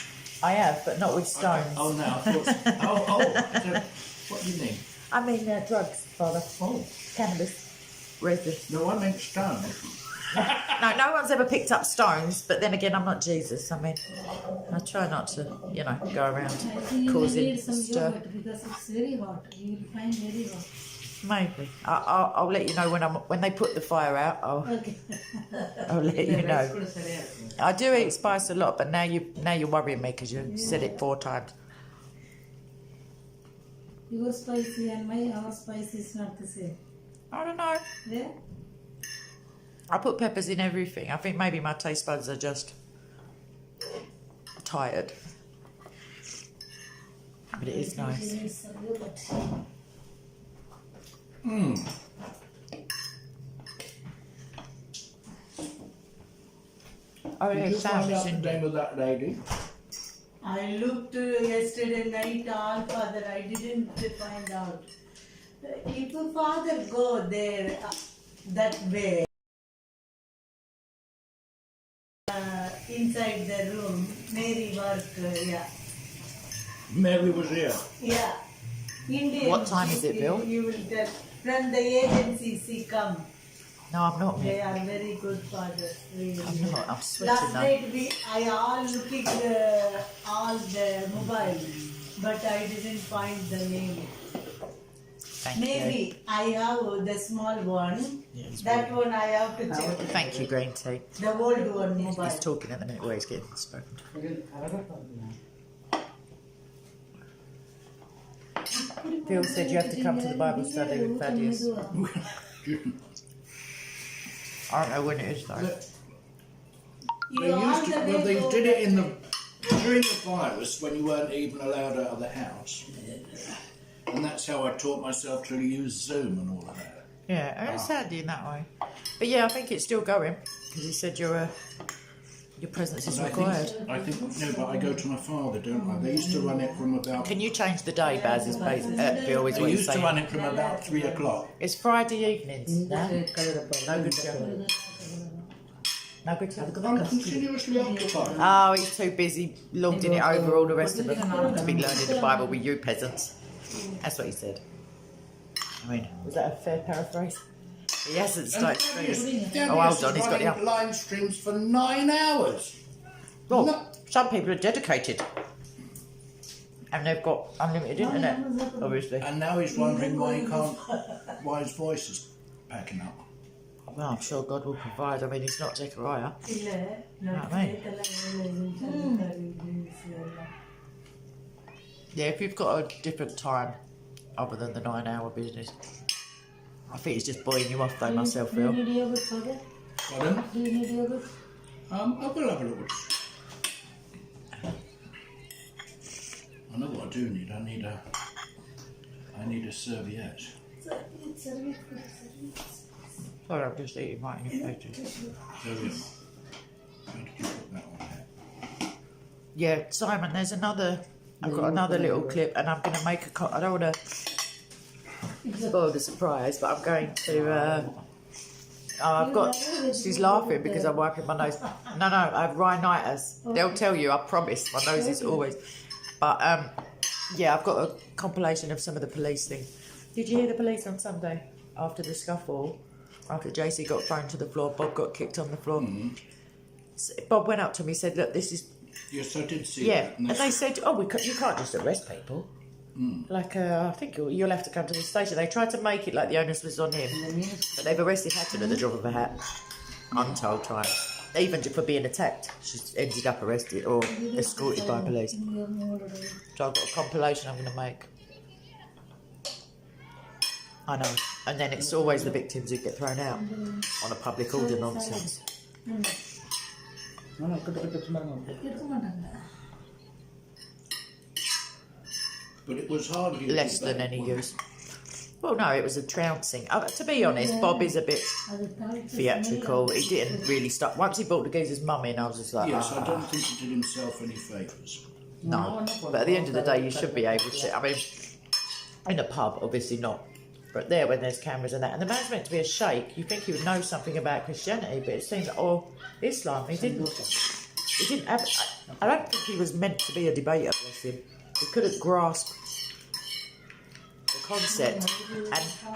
I have, but not with stones. Oh no, I thought. What do you mean? I mean drugs, Father. Oh. Cannabis. Resin. No, I meant stoned. No one's ever picked up stones, but then again, I'm not Jesus. I mean, I try not to, go around I think you may causing need some stir. yogurt because it's very hot. You will find very hot. Maybe. I'll let you know when they put the fire out. Okay. I'll let you know. I do eat spice a lot, but now you're worrying me because you said it 4 times. Your spicy and our spice is not the same. I don't know. Yeah? I put peppers in everything. I think maybe my taste buds are just tired. But it is nice. There is some yogurt. Oh, Did yeah, you find out the Sam. name of that lady? I looked yesterday night all, Father. I didn't find out. If a Father go there that way, inside the room, Mary work, yeah. Mary was here. Yeah. Indian. What time is it, Bill? You will tell. From the agency, she come. No, I'm not. They are very good fathers. Really. I'm not. I'm sweating Last now. night I all looking all the mobile, but I didn't find the name. Thank you. Maybe I have the small one. Yeah, it's That one I have to check. Thank you, Green Tea. The old one mobile. He's talking at the minute where he's getting spoken to. Phil said you have to come to the Bible study with Thaddeus. I don't know when it is though. They used to, well, they did it during the virus when you weren't even allowed out of the house. And that's how I taught myself to use Zoom and all of that. Yeah, it's handy in that way. But yeah, I think it's still going because he said your presence is required. I think, no, but I go to my father, don't I? They used to run it from about... Can you change the day, Baz? Is Bill is They what he's used to saying. run it from about 3 o'clock. It's Friday evenings. No, no good show. No good to I'm continuously occupied. Oh, he's too busy lording it over all the rest of them to be learning the Bible with you peasants. That's what he said. I mean, was that a fair paraphrase? He hasn't started streaming. Oh, hold on, he's got the live streams for 9 hours. Well, some people are dedicated. And they've got unlimited internet, obviously. And now he's wondering why he can't, why his voice is packing up. Well, I'm sure God will provide. I mean, he's not Zechariah. You know what I mean? Yeah, if you've got a different time other than the 9-hour business, I think it's just buoying you off though, myself, Phil. Do you need yogurt, Father? Pardon? Do you need yogurt? I will have a look. I know what I do need. I need a serviette. Sorry, I'm just eating right in your face. Serviette. How did you put that on there? Yeah, Simon, there's another. I've got another little clip, and I'm going to make a. I don't want to spoil the surprise, but I'm going to. I've got. She's laughing because I'm wiping my nose. No, I have rhinitis. They'll tell you. I promise. My nose is always. But yeah, I've got a compilation of some of the police thing. Did you hear the police on Sunday after the scuffle? After JC got thrown to the floor, Bob got kicked on the floor. Mm-hmm. Bob went up to me and said, "Look, this is." Yes, I did see Yeah, that. and they said, "Oh, you can't just arrest people. Like, I think you'll have to come to the station." They tried to make it like the onus was on him, but they've arrested Hatton at the drop of a hat, untold times. Even for being attacked, she's ended up arrested or escorted by police. So I've got a compilation I'm going to make. I know, and then it's always the victims who get thrown out on a public order nonsense. But it was hardly Less than any use. Well, no, it was a trouncing. To be honest, Bob is a bit theatrical. He didn't really start. Once he brought the geezer's mum in, I was just like, Yes, I don't think he did himself any favours. No. But at the end of the day, you should be able to. I mean, in a pub, obviously not. But there, when there's cameras and that, and the man's meant to be a sheikh, you think he would know something about Christianity, but it seems, or Islam, he didn't. He didn't have. I don't think he was meant to be a debater. Bless him. He couldn't grasp the concept,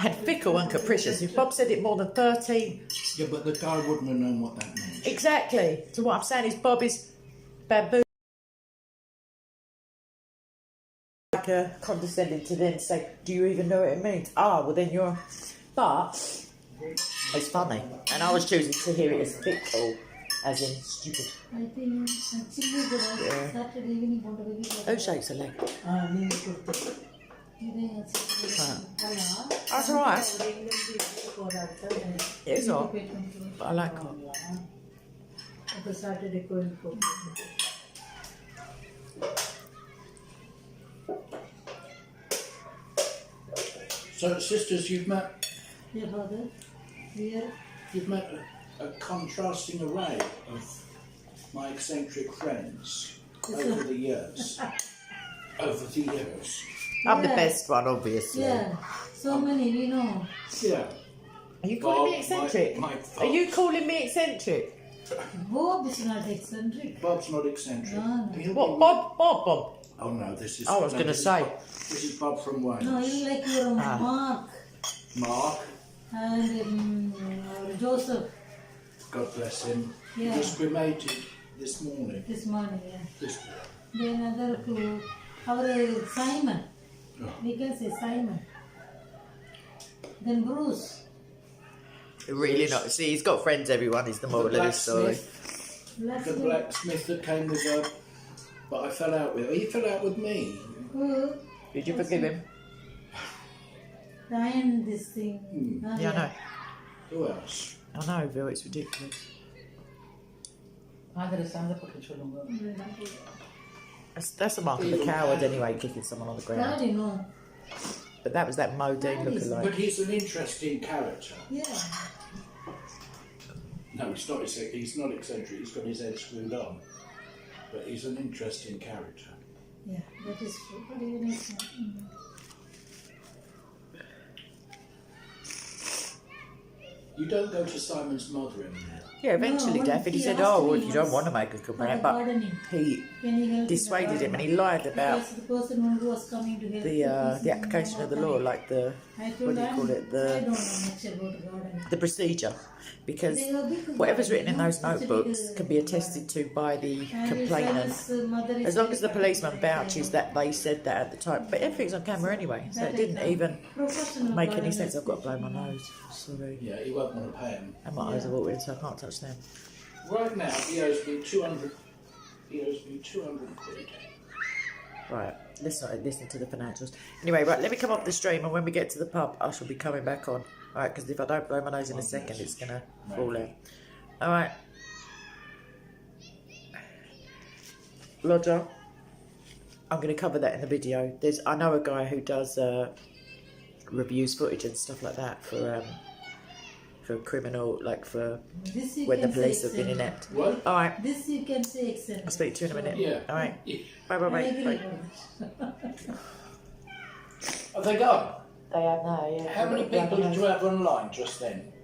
and fickle and capricious. If Bob said it more than 13, Yeah, but the guy wouldn't have known what that meant. exactly. So what I'm saying is, Bob is bamboo. Condescending to then say, "Do you even know what it means?" Ah, well then you're. But it's funny, and I was choosing to hear it as fickle, as in stupid. I think actually the Saturday evening want to be. Who shakes a leg? That's alright. It is hot, but I like hot. Saturday going for. So, sisters, you've met. Yeah, Father. Here. You've met a contrasting array of my eccentric friends over the years. Over the years. I'm the best one, obviously. Yeah, so many, we know. Yeah. Are you calling me eccentric? Are you calling me eccentric? Bob is not eccentric. Bob's not eccentric. No. What, Bob? Oh no, this is. I was going to say. This is Bob from Wales. No, you like your Mark Mark, and Joseph God bless him. Yeah. He was cremated this morning. this morning, yeah. This Then other two, our Simon, Oh. we can say Simon. Then Bruce. Really not. See, he's got friends, everyone, is the moral of this story. The blacksmith that came with her, but I fell out with her. He fell out with me. Who? Did you forgive him? Ryan, this thing. Yeah, I know. Who else? I know, Bill, it's ridiculous. That's a mark of a coward anyway, kicking someone on the ground. Daddy, no. But that was that Modine But lookalike. he's an interesting character. Yeah. No, he's not eccentric. He's got his head screwed on. But he's an interesting character. Yeah, that is true. But even it's not. You don't go to Simon's mother anymore. Yeah, eventually, No, David, he he said, asked oh, well, me if you don't once want to make a for complaint, the but gardening. he Can you help in the dissuaded him and garden? he lied about Because the person who was coming to help the application of the law, like the, I what told do you call it, I don't know much about gardening. the procedure, because They are big whatever's written in garden, those no? Such a notebooks big can be attested to by the And complainant, Sarah's mother is as long as the very policeman practical. vouches that they said that at the time. But everything's on camera anyway, so That it I didn't can. even Professional make any gardener sense. I've got to blow my especially, nose, sorry. Yeah, he won't want to pay him. And my eyes are watering, so I can't touch them. Right now, he owes me 200. He owes me 200 quid. Right, let's not listen to the financials. Anyway, right, let me come off the stream, and when we get to the pub, I shall be coming back on. Alright, because if I don't blow my nose in a second, it's going to fall out. Alright. Roger, I'm going to cover that in the video. I know a guy who does reviews footage and stuff like that for criminal, like for This you when the can say police have been external. inept. What? Alright, This you can say external. I'll speak to you in a minute. Yeah. Alright, Yeah. bye bye I bye. agree bye. about that. Have they gone? They have now, yeah. How many people did you have online just then?